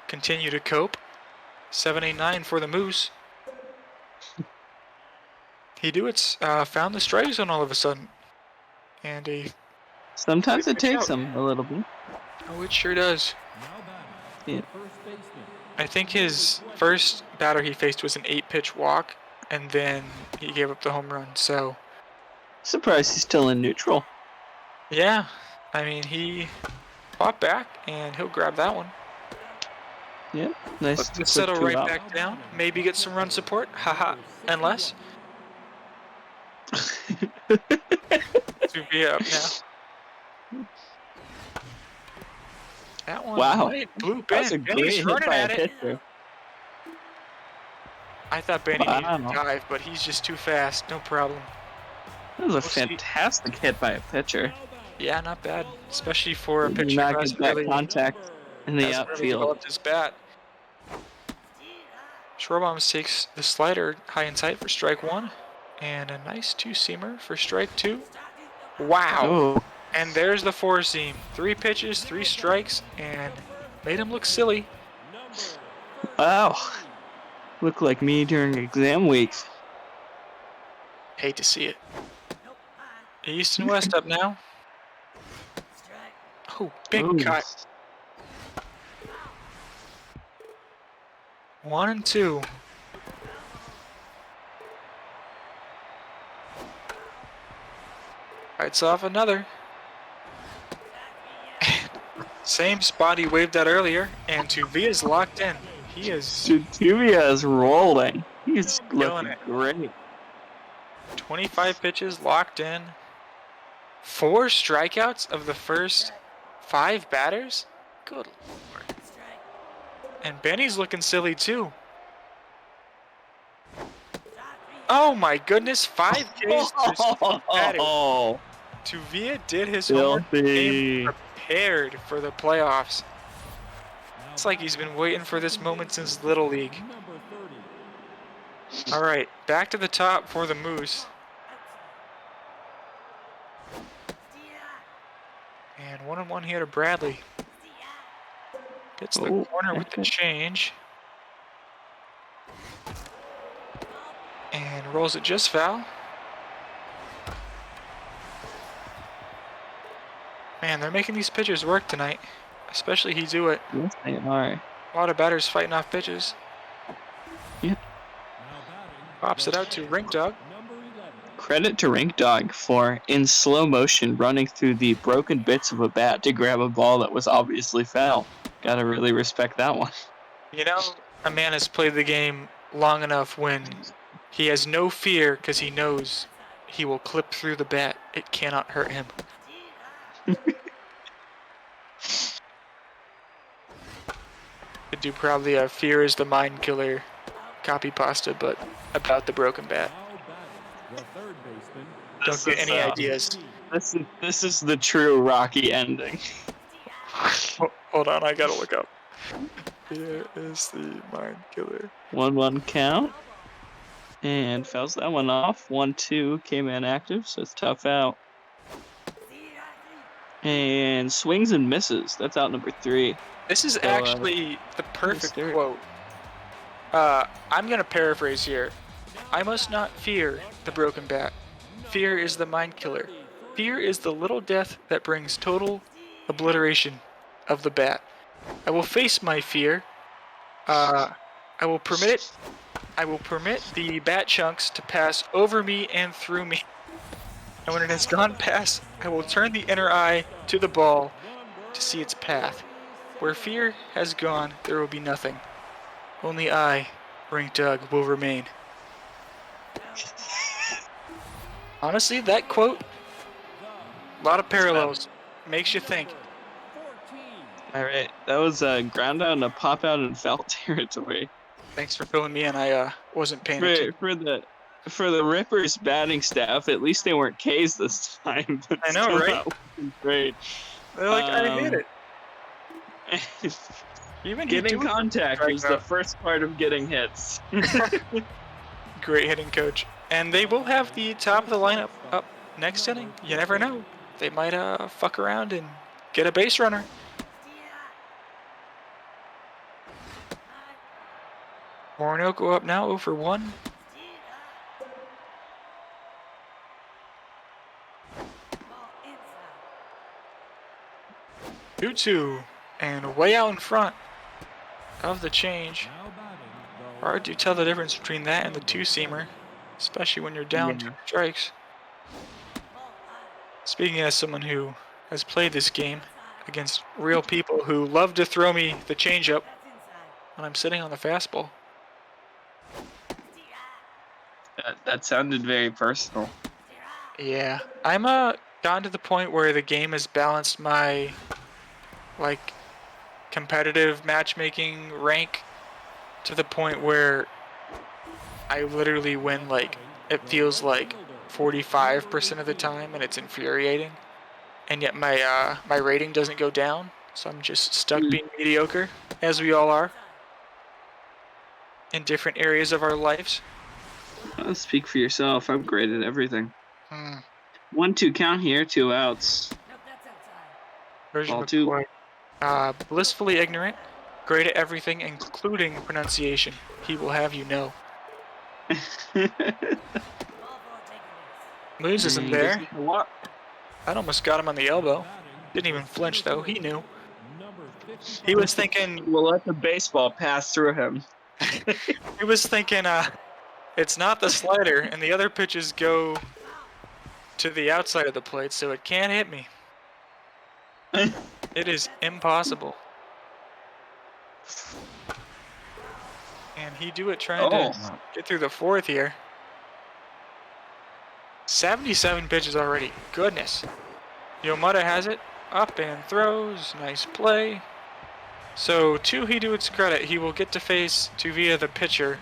A: continue to cope. 7-8-9 for the Moose. He found the strike zone all of a sudden. And
C: Sometimes it
A: Good
C: takes
A: out.
C: them a little bit.
A: oh, it sure does.
B: Now batting.
C: Yeah.
B: The first baseman.
A: I think his first batter he faced was an 8-pitch walk, and then he gave up the home run. So,
C: Surprised he's still in neutral.
A: yeah, I mean, he fought back, and he'll grab that one.
C: Yeah, nice.
A: Look to
C: quick
A: settle
C: 2
A: right
C: out.
A: back down. Maybe get some run support. Haha, and less. To be up now. That one
C: Wow.
A: might bloop
C: That was a
A: in.
C: great
A: Benny's
C: hit
A: running
C: by
A: at
C: a
A: it.
C: pitcher.
A: I thought Benny needed
C: Wow.
A: to dive, but he's just too fast. No problem.
C: That was a
A: We'll see.
C: fantastic hit by a pitcher.
A: Yeah, not bad, especially for a
C: Did
A: pitcher
C: not
A: who
C: get
A: hasn't
C: that
A: really,
C: contact in the
A: hasn't really
C: outfield.
A: developed his bat. Schwarbaum takes the slider high and tight for strike 1, and a nice 2-seamer for strike 2. Wow!
C: Oh,
A: And there's the 4-seam. 3 pitches, 3 strikes, and made him look silly.
C: wow. Look like me during exam weeks.
A: Hate to see it. East and West up now. Oh, big
C: Ooh.
A: cut. 1-2. Bites off another. Same spot he waved at earlier, and Tuvia's locked in. He is
C: Tuvia is rolling. He's
A: killing
C: looking
A: it.
C: great.
A: 25 pitches locked in. 4 strikeouts of the first 5 batters? Good lord. And Benny's looking silly too. Oh my goodness, 5 Ks to 6 batters.
C: Oh,
A: Tuvia did his homework. Came
C: filthy.
A: prepared for the playoffs. It's like he's been waiting for this moment since Little League.
B: Number 30.
A: All right, back to the top for the Moose. And 1-1 here to Bradley. Gets the
C: Oh,
A: corner with the
C: okay.
A: change. And rolls it just foul. Man, they're making these pitchers work tonight. Especially Hezuit.
C: Yes, they are.
A: A lot of batters fighting off pitches.
C: Yep.
B: Now batting.
A: Pops it out to Rink Dog.
B: Number 11.
C: Credit to Rink Dog for, in slow motion, running through the broken bits of a bat to grab a ball that was obviously foul. Gotta really respect that one.
A: You know, a man has played the game long enough when he has no fear because he knows he will clip through the bat. It cannot hurt him. Could do probably a fear is the mind killer copy pasta, but about the broken bat.
B: Now batting. The third baseman.
A: Don't get any ideas.
C: This is the true Rocky ending.
A: Hold on, I gotta look up. Fear is the mind killer.
C: 1-1 count. And fouls that one off. 1-2 came in active, so it's tough out. And swings and misses. That's out number 3.
A: This is
C: So,
A: actually the perfect
C: start.
A: quote. I'm gonna paraphrase here. I must not fear the broken bat. Fear is the mind killer. Fear is the little death that brings total obliteration of the bat. I will face my fear. I will permit it. I will permit the bat chunks to pass over me and through me. And when it has gone past, I will turn the inner eye to the ball to see its path. Where fear has gone, there will be nothing. Only I, Rink Doug, will remain. Honestly, that quote, a lot of parallels. Makes you think.
B: 14.
C: All right, that was a ground out and a pop out in foul territory.
A: Thanks for filling me in. I wasn't paying attention.
C: For the Rippers batting staff, at least they weren't K's this time. But
A: I know,
C: still,
A: right?
C: that wasn't great.
A: They're like, I hit it. Even
C: Getting
A: Hezuit
C: contact
A: strikes
C: was the
A: out.
C: first part of getting hits.
A: Great hitting coach. And they will have the top of the lineup up next inning. You never know. They might fuck around and get a base runner. Orinoco up now, 0 for 1. Two, and way out in front of the change.
B: Now batting. The
A: Hard to tell the difference between that and the two-seamer, especially when you're down
C: Yeah.
A: 2 strikes. Speaking as someone who has played this game against real people who love to throw me the changeup when I'm sitting on the fastball.
C: That sounded very personal.
A: Yeah, I'm gotten to the point where the game has balanced my competitive matchmaking rank to the point where I literally win it feels like 45% of the time, and it's infuriating. And yet my my rating doesn't go down, so I'm just stuck being mediocre, as we all are, in different areas of our lives.
C: Speak for yourself. I'm great at everything.
A: Hmm.
C: 1-2 count here, 2 outs.
A: Version
C: Ball 2.
A: McCoy. Blissfully ignorant, great at everything, including pronunciation. He will have you know. Moose isn't there. That almost got him on the elbow. Didn't even flinch though. He knew.
B: number 15.
A: He was thinking.
C: We'll let the baseball pass through him.
A: He was thinking. It's not the slider, and the other pitches go to the outside of the plate, so it can't hit me. It is impossible. And he do it trying to get through the fourth here. 77 pitches already. Goodness. Yomada has it. Up and throws. Nice play. So to Hiduit's credit, he will get to face Tuvia the pitcher.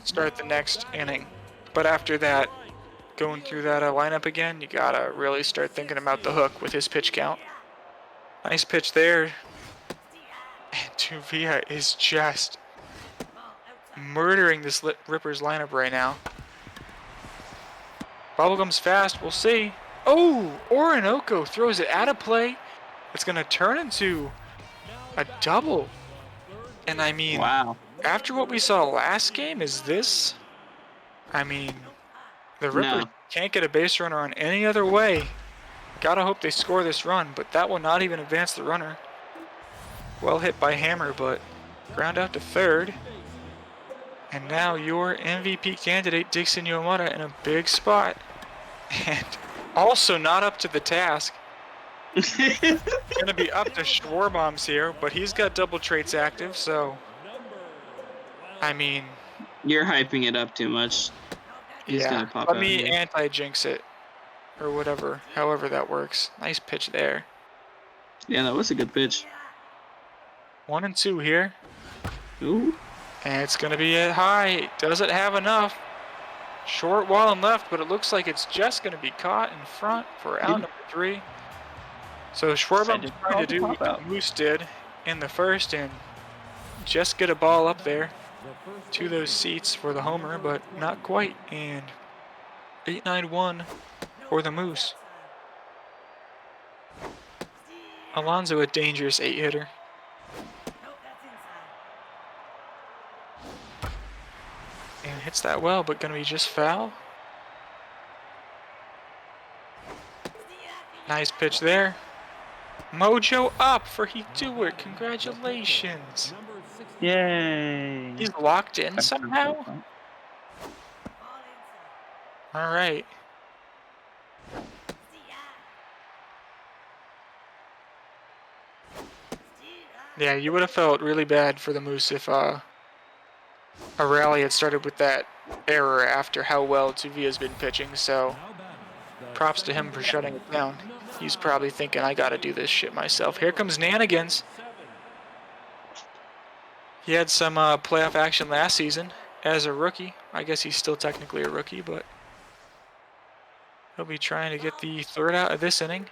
A: Start the next inning. But after that, going through that lineup again, you gotta really start thinking about the hook with his pitch count. Nice pitch there. And Tuvia is just murdering this Rippers lineup right now. Bubblegum's fast, we'll see. Oh, Orinoco throws it out of play. It's gonna turn into a double. And I mean,
C: Wow.
A: after what we saw last game, is this? I mean, the Rippers can't get a base runner on any other way. Gotta hope they score this run, but that will not even advance the runner. Well hit by Hammer, but ground out to third. And now your MVP candidate, Dixon Yomada, in a big spot. And also not up to the task. Gonna be up to Schwarbombs here, but he's got double traits active, so I mean,
C: You're hyping it up too much. He's
A: yeah.
C: gonna pop
A: Let
C: out
A: me
C: here.
A: anti-jinx it, or whatever, however that works. Nice pitch there.
C: Yeah, that was a good pitch.
A: 1 and 2 here,
C: Ooh.
A: and it's gonna be a high. Does it have enough? Short wall and left, but it looks like it's just gonna be caught in front for out number 3. So Schwarbomb's trying to do what the Moose did in the first and just get a ball up there to those seats for the homer, but not quite. And 8-9-1 for the Moose. Alonso, a dangerous 8-hitter. And hits that well, but gonna be just foul. Nice pitch there. Mojo up for Hiduit. Congratulations.
C: Yay.
A: He's locked in somehow? All right. Yeah, you would have felt really bad for the Moose if a rally had started with that error after how well Tuvia's been pitching, so props to him for shutting it down. He's probably thinking, I gotta do this shit myself. Here comes Nanigans. He had some playoff action last season as a rookie. I guess he's still technically a rookie, but he'll be trying to get the third out of this inning.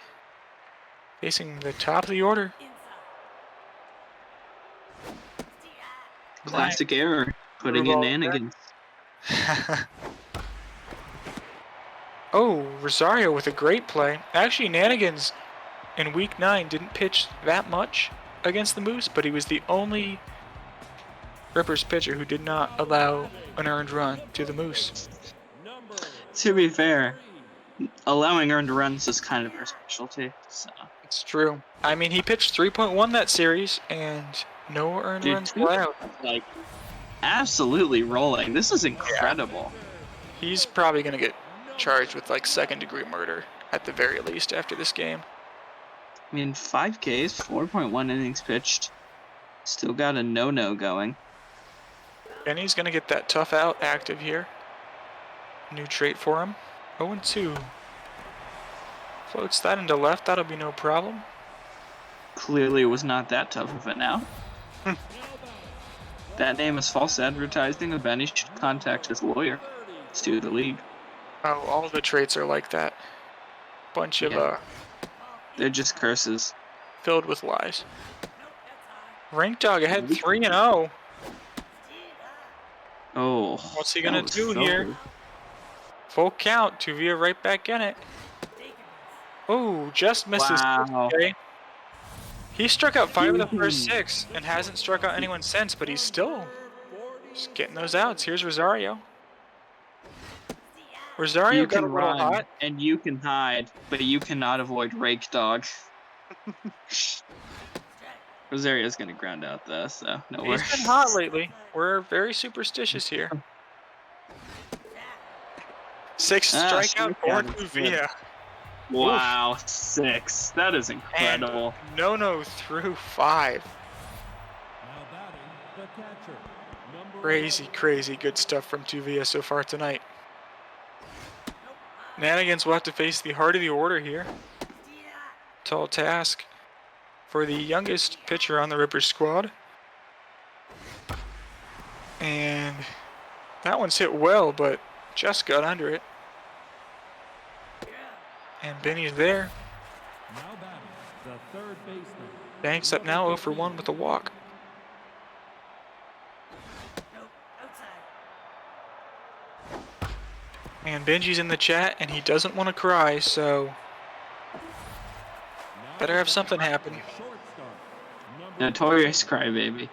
A: Facing the top of the order.
C: Classic error. Putting in Nanigans.
A: Oh, Rosario with a great play. Actually, Nanigans in Week 9 didn't pitch that much against the Moose, but he was the only Rippers pitcher who did not allow an earned run to the Moose.
C: To be fair, allowing earned runs is kind of her specialty. So.
A: It's true. I mean, he pitched 3.1 that series, and no earned runs allowed.
C: Like, absolutely rolling. This is incredible.
A: Yeah. He's probably going to get charged with like second-degree murder at the very least after this game.
C: I mean, 5 Ks, 4.1 innings pitched. Still got a no-no going.
A: And he's going to get that tough out active here. New trait for him. 0-2. Floats that into left. That'll be no problem.
C: Clearly it was not that tough of it now. That name is false advertising. If any, should contact his lawyer. Sue the league.
A: Oh, all the traits are like that. Bunch of,
C: they're just curses.
A: Filled with lies. Rank Dog ahead 3-0.
C: Oh.
A: What's he gonna do here? Full count. Tuvia right back in it. Oh, just misses.
C: Wow.
A: Okay. He struck out 5 of the first 6 and hasn't struck out anyone since, but he's still just getting those outs. Here's Rosario. Rosario
C: You
A: got
C: can
A: a little
C: run
A: hot.
C: and you can hide, but you cannot avoid Rake Dog. Rosario's gonna ground out though, so no worries.
A: He's been hot lately. We're very superstitious here. 6 strikeout for Tuvia.
C: Wow, 6. That is
A: And
C: incredible.
A: no through 5.
B: Now batting, the catcher. Number
A: Crazy,
B: 11.
A: crazy good stuff from Tuvia so far tonight. Nanigans will have to face the heart of the order here. Tall task for the youngest pitcher on the Rippers squad. And that one's hit well, but just got under it. And Benny's there.
B: Now batting, the third baseman.
A: Banks up now 0 for 1 with a walk. And Benji's in the chat, and he doesn't want to cry, so better have something happen.
C: Notorious crybaby.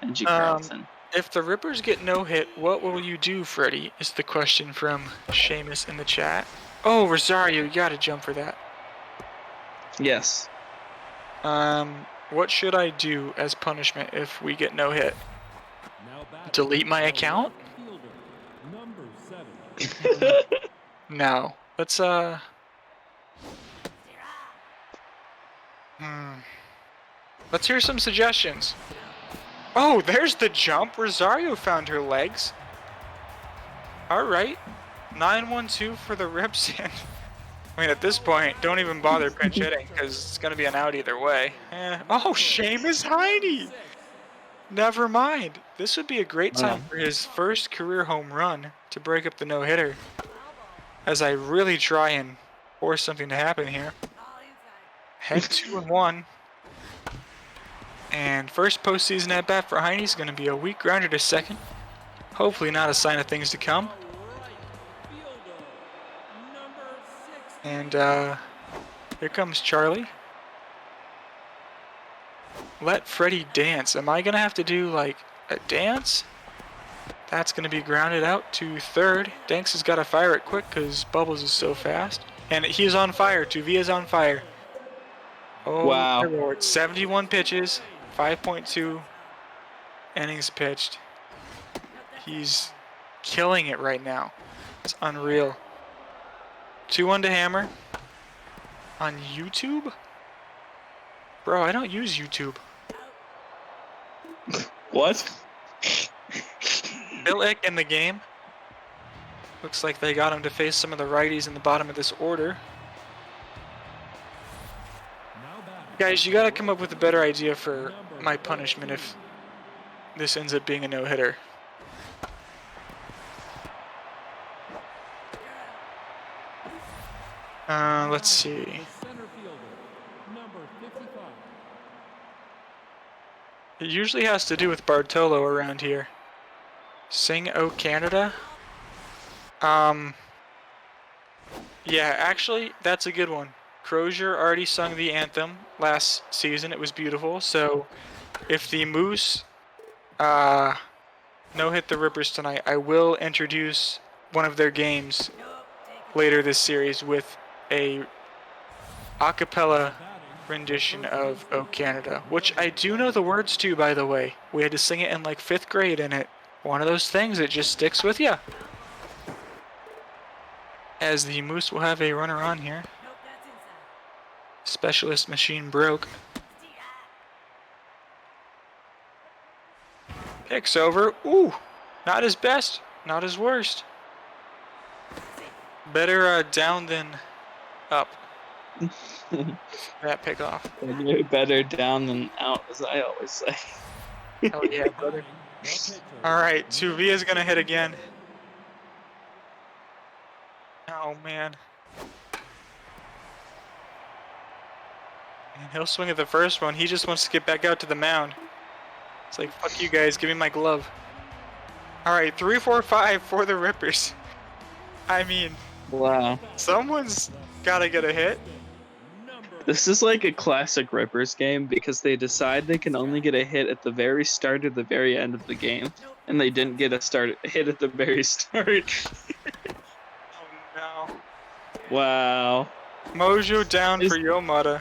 C: Benji Carlson.
A: If the Rippers get no hit, what will you do, Freddy? Is the question from Seamus in the chat. Oh, Rosario, you gotta jump for that.
C: Yes.
A: What should I do as punishment if we get no hit? Delete my account?
B: Number 7.
A: No. Let's Let's hear some suggestions. Oh, there's the jump. Rosario found her legs. Alright. 9-1-2 for the Rips. And I mean, at this point, don't even bother pinch hitting, because it's going to be an out either way. Oh, Seamus Heine! Never mind. This would be a great time for his first career home run to break up the no-hitter. As I really try and force something to happen here. Head 2-1. And first postseason at bat for Heine is going to be a weak grounder to second. Hopefully not a sign of things to come. And here comes Charlie. Let Freddy dance. Am I going to have to do like a dance? That's going to be grounded out to third. Danks has got to fire it quick because Bubbles is so fast. And he is on fire. Tuvia's on fire. Oh,
C: wow.
A: my Lord. 71 pitches, 5.2 innings pitched. He's killing it right now. It's unreal. 2-1 to Hammer. On YouTube? Bro, I don't use YouTube.
C: What?
A: Bill Ick in the game. Looks like they got him to face some of the righties in the bottom of this order. Guys, you gotta come up with a better idea for my punishment if this ends up being a no-hitter. Let's see. It usually has to do with Bartolo around here. Sing O Canada? Yeah, actually, that's a good one. Crozier already sung the anthem last season. It was beautiful. So, if the Moose no-hit the Rippers tonight, I will introduce one of their games later this series with a acapella rendition of O Canada, which I do know the words to, by the way. We had to sing it in like 5th grade, and it one of those things that just sticks with you. As the Moose will have a runner on here. Specialist machine broke. Picks over. Ooh, not his best, not his worst. Better down than up. That pick off.
C: Better down than out, as I always say.
A: Hell yeah, brother. Alright, Tuvia's gonna hit again. Oh man. And he'll swing at the first one. He just wants to get back out to the mound. It's like, fuck you guys, give me my glove. Alright, 3-4-5 for the Rippers. I mean,
C: wow.
A: Someone's gotta get a hit.
C: This is like a classic Rippers game because they decide they can only get a hit at the very start or the very end of the game. And they didn't get a hit at the very start.
A: Oh no.
C: Wow.
A: Mojo down for Yomada.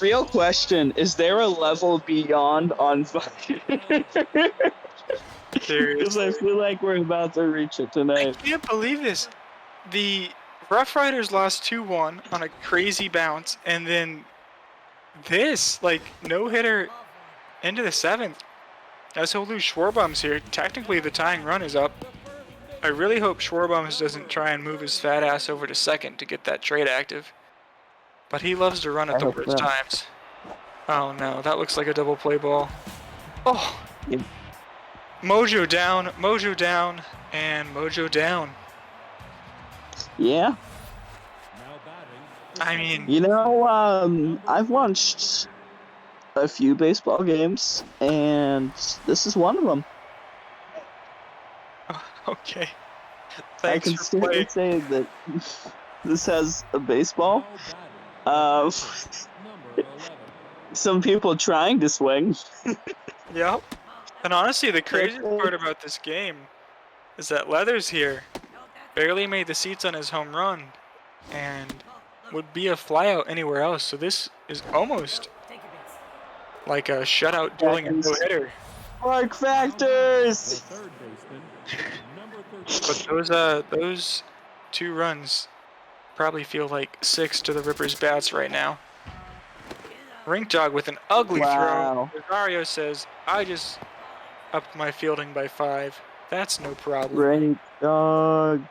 C: Real question, is there a level beyond on fire? Because I feel like we're about to reach it
A: I
C: tonight.
A: can't believe this. The Rough Riders lost 2-1 on a crazy bounce, and then this, like, no-hitter into the 7th. As he'll lose Schwarbums here. Technically, the tying run is up. I really hope Schwarbums doesn't try and move his fat ass over to second to get that trade active. But he loves to run at
C: I
A: the
C: hope
A: worst
C: so.
A: times. Oh no, that looks like a double play ball. Oh!
C: Yeah.
A: Mojo down, and Mojo down.
C: Yeah.
B: Now batting.
A: I mean,
C: You know, I've watched a few baseball games, and this is one of them.
A: okay.
C: I
A: Thanks
C: can
A: for
C: certainly
A: playing.
C: say that this has a baseball.
B: Now batting.
C: Uh,
B: Number 11.
C: some people trying to swing.
A: Yep. And honestly, the craziest part
C: It's-
A: about this game is that Leathers here barely made the seats on his home run and would be a flyout anywhere else. So this is almost like a shutout dueling a no-hitter.
C: Spark factors.
B: The third baseman. Number 13.
A: But those 2 runs probably feel like 6 to the Rippers' bats right now. Rink Dog with an ugly
C: Wow.
A: throw. Rosario says, I just upped my fielding by 5. That's no problem.
C: Great dog.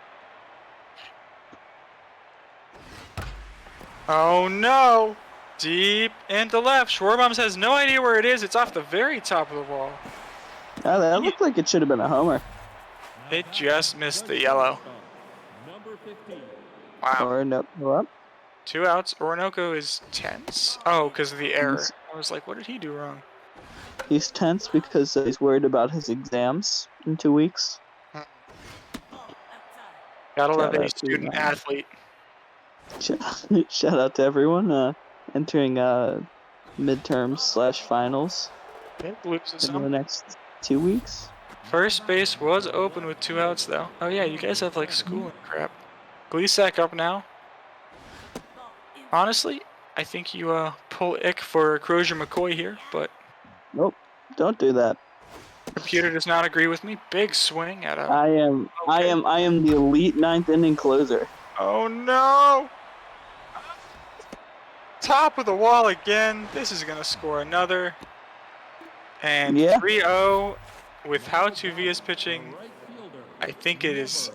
A: Oh no! Deep into left. Schwarbums has no idea where it is. It's off the very top of the wall.
C: Oh, that looked like it should have been a homer.
A: It just missed the yellow.
B: Number 15.
A: Wow.
C: Or no. What?
A: 2 outs. Orinoco is tense. Oh, because of the error. I was like, what did he do wrong?
C: He's tense because he's worried about his exams in 2 weeks.
A: Gotta love
C: Shout
A: a
C: out to,
A: student athlete.
C: Shout out to everyone entering midterms/finals
A: It loses
C: in the
A: him.
C: next 2 weeks.
A: First base was open with 2 outs, though. Oh, yeah, you guys have, like, school and crap. Gleasack up now. Honestly, I think you pull ick for Crozier McCoy here, but
C: Nope, don't do that.
A: computer does not agree with me. Big swing at a...
C: I am the elite 9th inning closer.
A: Oh, no! Top of the wall again. This is going to score another. And
C: Yeah.
A: 3-0 with how Tuvi is pitching.
B: Right fielder.
A: I think it is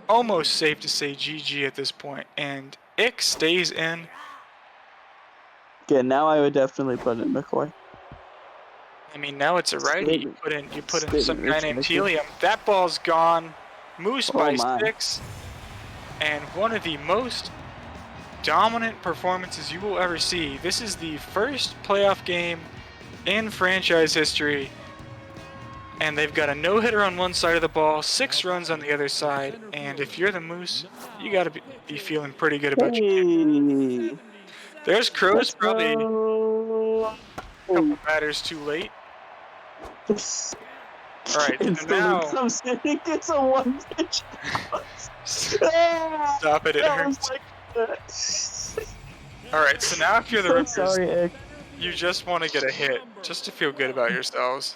A: almost safe to say GG at this point. And Ick stays in.
C: Yeah, now I would definitely put in McCoy.
A: I mean, now it's a righty. You put in some
C: Statement
A: guy named
C: makes
A: Telium. That ball's gone. Moose
C: Oh,
A: by
C: my.
A: 6. And one of the most dominant performances you will ever see. This is the first playoff game in franchise history. And they've got a no-hitter on one side of the ball, 6 runs on the other side. And if you're the Moose, you got to be feeling pretty good about your game.
C: Hey,
A: There's Crows,
C: let's
A: probably a
C: go.
A: couple batters too late. All right,
C: It's
A: so
C: the
A: now
C: comes in, it gets a 1 pitch.
A: stop it. It
C: That
A: hurts.
C: was like
A: All right, so now if you're the
C: so
A: Rippers,
C: sorry, Ick.
A: you just want to get a hit, just to feel good about yourselves.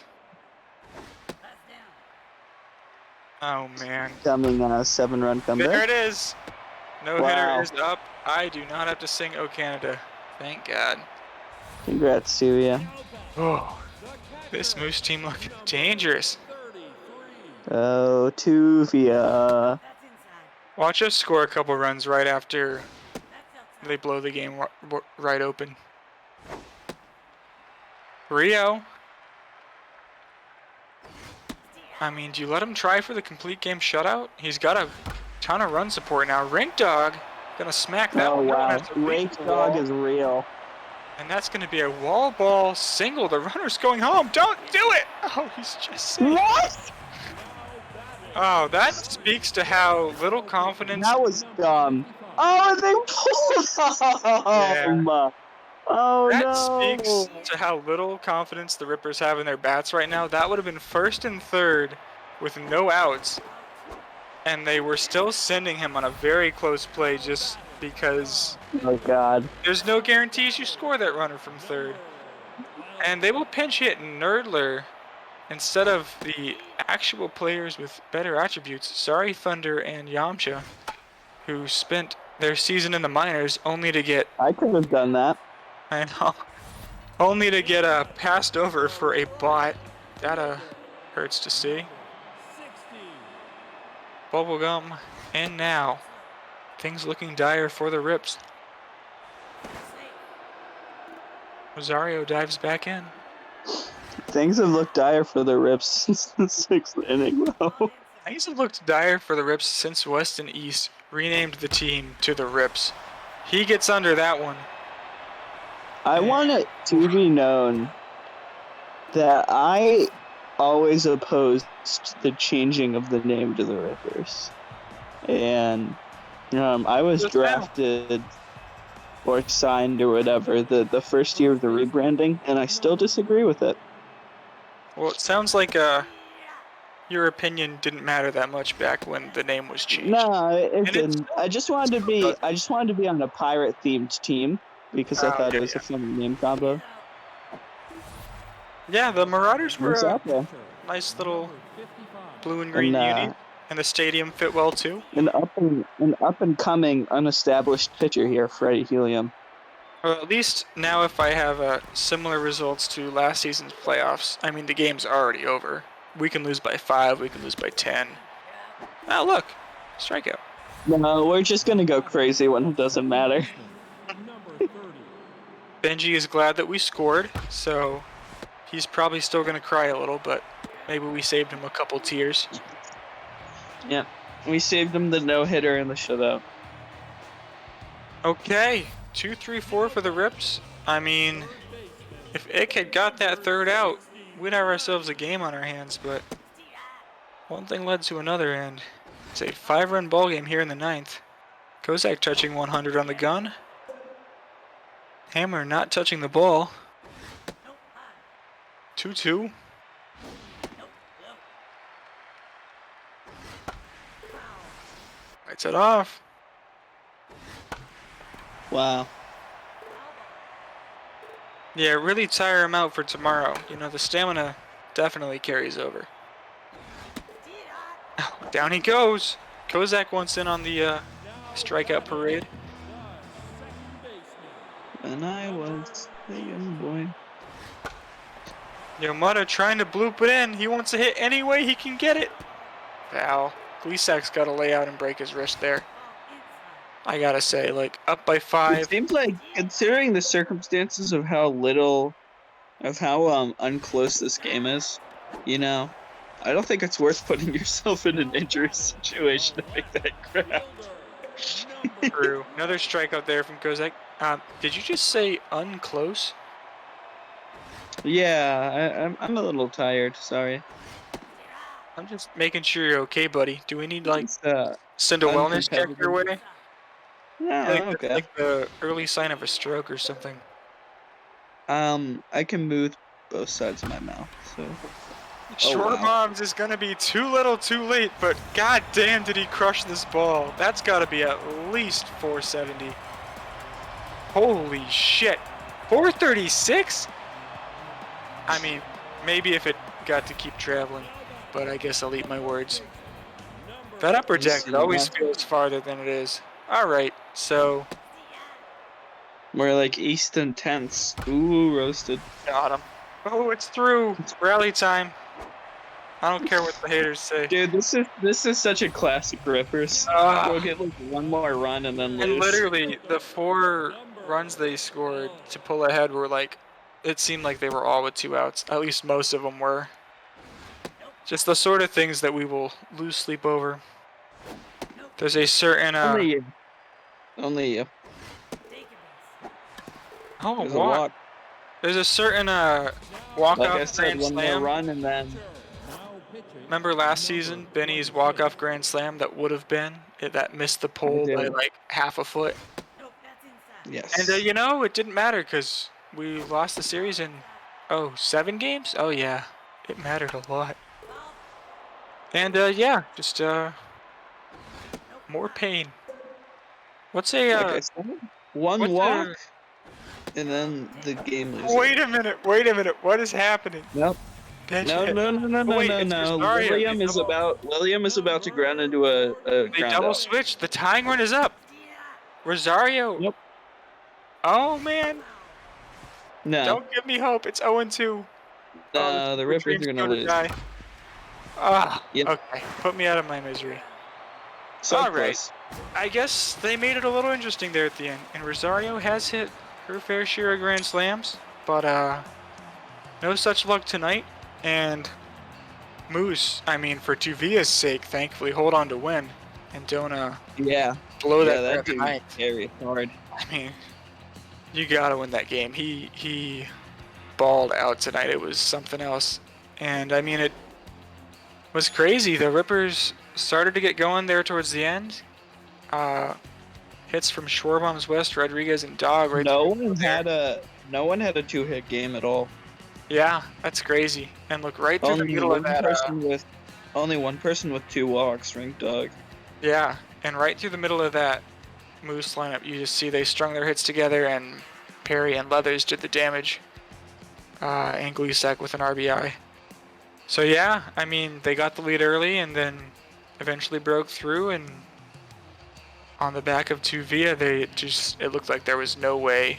A: Oh man,
C: Coming 7-run comeback.
A: there it is. No hitter
C: Wow.
A: is up. I do not have to sing "Oh Canada." Thank God.
C: Congrats to you.
A: Oh, this Moose team looking dangerous.
B: 33.
C: Oh, Tuvia.
A: Watch us score a couple runs right after they blow the game right open. Rio. I mean, do you let him try for the complete game shutout? He's got a ton of run support now. Rink Dog gonna smack that
C: Oh
A: one. That one
C: wow,
A: has to leap
C: Rake
A: the
C: Dog
A: wall.
C: is real.
A: And that's gonna be a wall ball single. The runner's going home. Don't do it! Oh, he's just saying.
C: What?
A: Oh, that speaks to how little confidence.
C: That was dumb. Oh, and they pulled him. Oh
A: That
C: no.
A: speaks to how little confidence the Rippers have in their bats right now. That would have been 1st and 3rd with no outs. And they were still sending him on a very close play just because
C: Oh god.
A: there's no guarantees you score that runner from 3rd. And they will pinch hit Nerdler instead of the actual players with better attributes. Sorry, Thunder and Yamcha, who spent their season in the minors, only to get,
C: I could have done that.
A: I know, only to get passed over for a bot. That hurts to see. Bubblegum, and now things looking dire for the Rips. Rosario dives back in.
C: Things have looked dire for the Rips since the 6th inning, though.
A: Things have looked dire for the Rips since West and East renamed the team to the Rips. He gets under that one.
C: I want it to be known that I always opposed the changing of the name to the Rippers. And I was drafted or signed or whatever the first year of the rebranding, and I still disagree with it.
A: Well, it sounds like your opinion didn't matter that much back when the name was changed.
C: No, it didn't. I just wanted to be on a pirate themed team because I thought it was a fun name combo.
A: Yeah, the Marauders were a
C: Exactly.
A: nice little blue and green uni, and the stadium fit well too.
C: An up and coming unestablished pitcher here, Freddie Helium.
A: Well, at least now if I have similar results to last season's playoffs, I mean the game's already over. We can lose by 5, we can lose by 10. Oh look, strikeout.
C: No, we're just gonna go crazy when it doesn't matter.
A: Benji is glad that we scored, so he's probably still gonna cry a little, but maybe we saved him a couple tears.
C: Yeah, we saved him the no-hitter in the shutout.
A: Okay, 2-3-4 for the Rips. I mean, if Ick had got that third out, we'd have ourselves a game on our hands, but one thing led to another, and it's a 5-run ball game here in the 9th. Kozak touching 100 on the gun. Hammer not touching the ball. 2-2. Lights it off.
C: Wow.
A: Yeah, really tire him out for tomorrow. You know, the stamina definitely carries over. Oh, down he goes. Kozak wants in on the strikeout parade.
C: And I was the young boy.
A: Yamada trying to bloop it in. He wants to hit any way he can get it. Foul. Gleesak's got to lay out and break his wrist there. I gotta say, like, up by 5.
C: It seems like, considering the circumstances of how unclose this game is, you know, I don't think it's worth putting yourself in an injury situation to make that grab.
A: True. Another strikeout there from Kozak. Did you just say unclose?
C: Yeah, I'm a little tired. Sorry.
A: I'm just making sure you're okay, buddy. Do we need, like,
C: It's,
A: send a wellness check your way?
C: yeah, okay.
A: Like the early sign of a stroke or something.
C: I can move both sides of my mouth, so.
A: Short Moms is gonna be too little too late, but god damn did he crush this ball. That's gotta be at least 470. Holy shit. 436? I mean, maybe if it got to keep traveling, but I guess I'll eat my words. That upper deck always feels farther than it is. Alright, so
C: More like Easton tenths. Ooh, roasted.
A: got him. Oh, it's through. It's rally time. I don't care what the haters say.
C: Dude, this is such a classic Rippers. We'll get like one more run and then lose.
A: And literally, the 4 runs they scored to pull ahead were like, it seemed like they were all with 2 outs. At least most of them were. Just the sort of things that we will lose sleep over. There's a certain
C: Only you.
A: oh,
C: There's a
A: walk.
C: walk.
A: There's a certain walk-off
C: Like I said,
A: grand
C: one more
A: slam.
C: run and then.
A: Remember last season, Benny's walk-off grand slam that would have been that missed the pole by like half a foot.
C: Yes.
A: And you know, it didn't matter because we lost the series in 7 games. Oh yeah, it mattered a lot. And yeah, just more pain. What's a
C: like I said, one
A: what's
C: walk, and then the game loses.
A: Wait a minute! What is happening?
C: Nope.
A: Benji-
C: No.
A: Wait, it's Rosario.
C: William is about to ground into a
A: They
C: ground
A: double
C: out.
A: switch. The tying run is up. Rosario.
C: Nope.
A: Oh man,
C: No.
A: don't give me hope. It's 0-2. Oh,
C: The
A: the
C: Rippers
A: dreams
C: are gonna
A: go to
C: lose.
A: die. Ah,
C: Yep.
A: okay. Put me out of my misery.
C: So
A: All right.
C: close.
A: I guess they made it a little interesting there at the end. And Rosario has hit her fair share of grand slams, but no such luck tonight. And Moose, I mean, for Tuvia's sake, thankfully hold on to win and don't
C: Yeah.
A: blow
C: Yeah,
A: that
C: that
A: grab
C: dude
A: tonight.
C: carry hard.
A: I mean, you gotta win that game. He balled out tonight. It was something else. And I mean, it was crazy. The Rippers started to get going there towards the end. Hits from Schwarbaum's West, Rodriguez, and Dog right
C: No
A: through
C: one
A: there.
C: had a 2-hit game at all.
A: Yeah, that's crazy. And look right through the middle of that.
C: Only one person with 2 walks, Ring Dog.
A: Yeah, and right through the middle of that Moose lineup, you just see they strung their hits together, and Perry and Leathers did the damage. And Gleesack with an RBI. So yeah, I mean, they got the lead early and then eventually broke through, and on the back of Tuvia, it looked like there was no way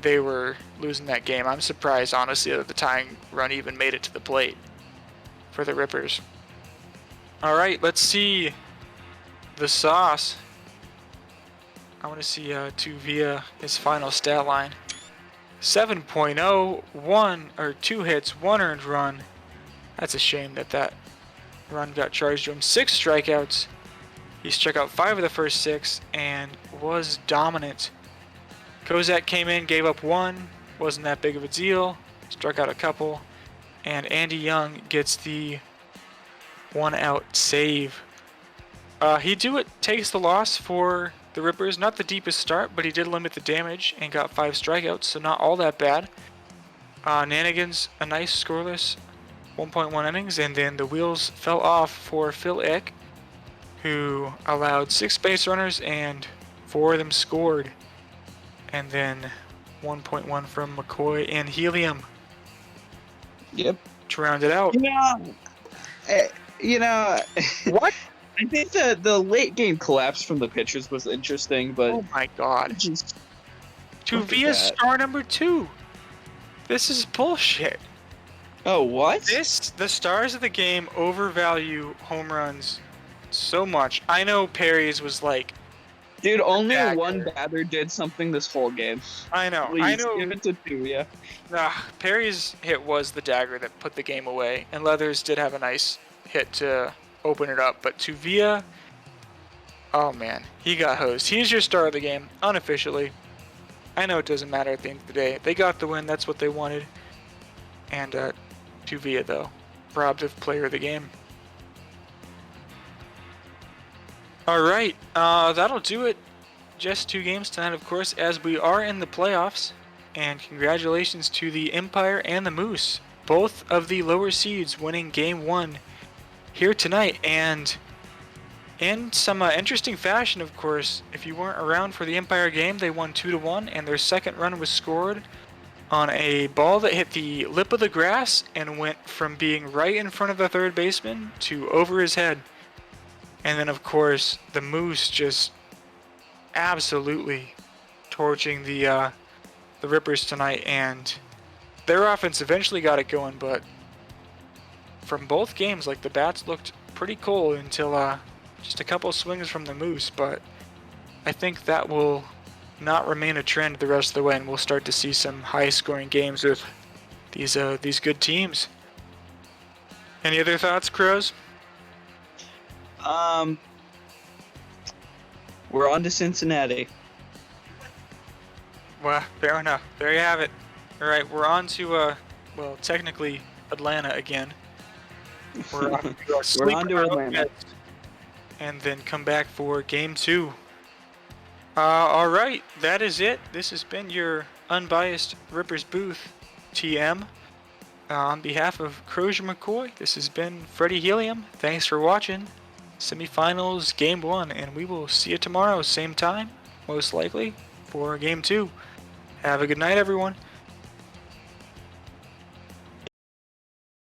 A: they were losing that game. I'm surprised, honestly, that the tying run even made it to the plate for the Rippers. All right, let's see the sauce. I want to see Tuvia, his final stat line. 7.0, 2 hits, 1 earned run. That's a shame that run got charged to him. 6 strikeouts. He struck out 5 of the first 6 and was dominant. Kozak came in, gave up 1. Wasn't that big of a deal. Struck out a couple. And Andy Young gets the 1-out save. He takes the loss for the Rippers. Not the deepest start, but he did limit the damage and got 5 strikeouts, so not all that bad. Nanigans, a nice scoreless 1.1 innings, and then the wheels fell off for Phil Ick, who allowed 6 base runners and 4 of them scored. And then 1.1 from McCoy and Helium
C: Yep.
A: to round it out. What?
C: I think the late game collapse from the pitchers was interesting, but
A: Oh my god.
C: just
A: Tuvia's
C: that.
A: star number 2. This is bullshit.
C: Oh, what?
A: The stars of the game overvalue home runs so much. I know Perry's was like,
C: Dude, only
A: dagger.
C: one batter did something this whole game.
A: I know,
C: Please, give it to Tuvia.
A: Perry's hit was the dagger that put the game away, and Leathers did have a nice hit to open it up, but Tuvia, oh man, he got hosed. He's your star of the game, unofficially. I know it doesn't matter at the end of the day. They got the win, that's what they wanted. And Tuvia, though, robbed of player of the game. Alright, that'll do it. Just 2 games tonight, of course, as we are in the playoffs. And congratulations to the Empire and the Moose, both of the lower seeds winning Game 1 here tonight. And in some interesting fashion, of course, if you weren't around for the Empire game, they won 2-1, and their second run was scored on a ball that hit the lip of the grass and went from being right in front of the third baseman to over his head. And then, of course, the Moose just absolutely torching the Rippers tonight, and their offense eventually got it going, but from both games, like, the bats looked pretty cold until just a couple swings from the Moose, but I think that will not remain a trend the rest of the way, and we'll start to see some high-scoring games with these good teams. Any other thoughts, Crows?
C: We're on to Cincinnati.
A: Well, fair enough. There you have it. All right, we're on to well, technically Atlanta again. We're on to
C: We're on to Atlanta,
A: and then come back for Game 2. All right, that is it. This has been your unbiased Rippers booth, TM. On behalf of Crozier McCoy, this has been Freddie Helium. Thanks for watching. Semifinals, Game 1, and we will see you tomorrow, same time, most likely, for Game 2. Have a good night, everyone.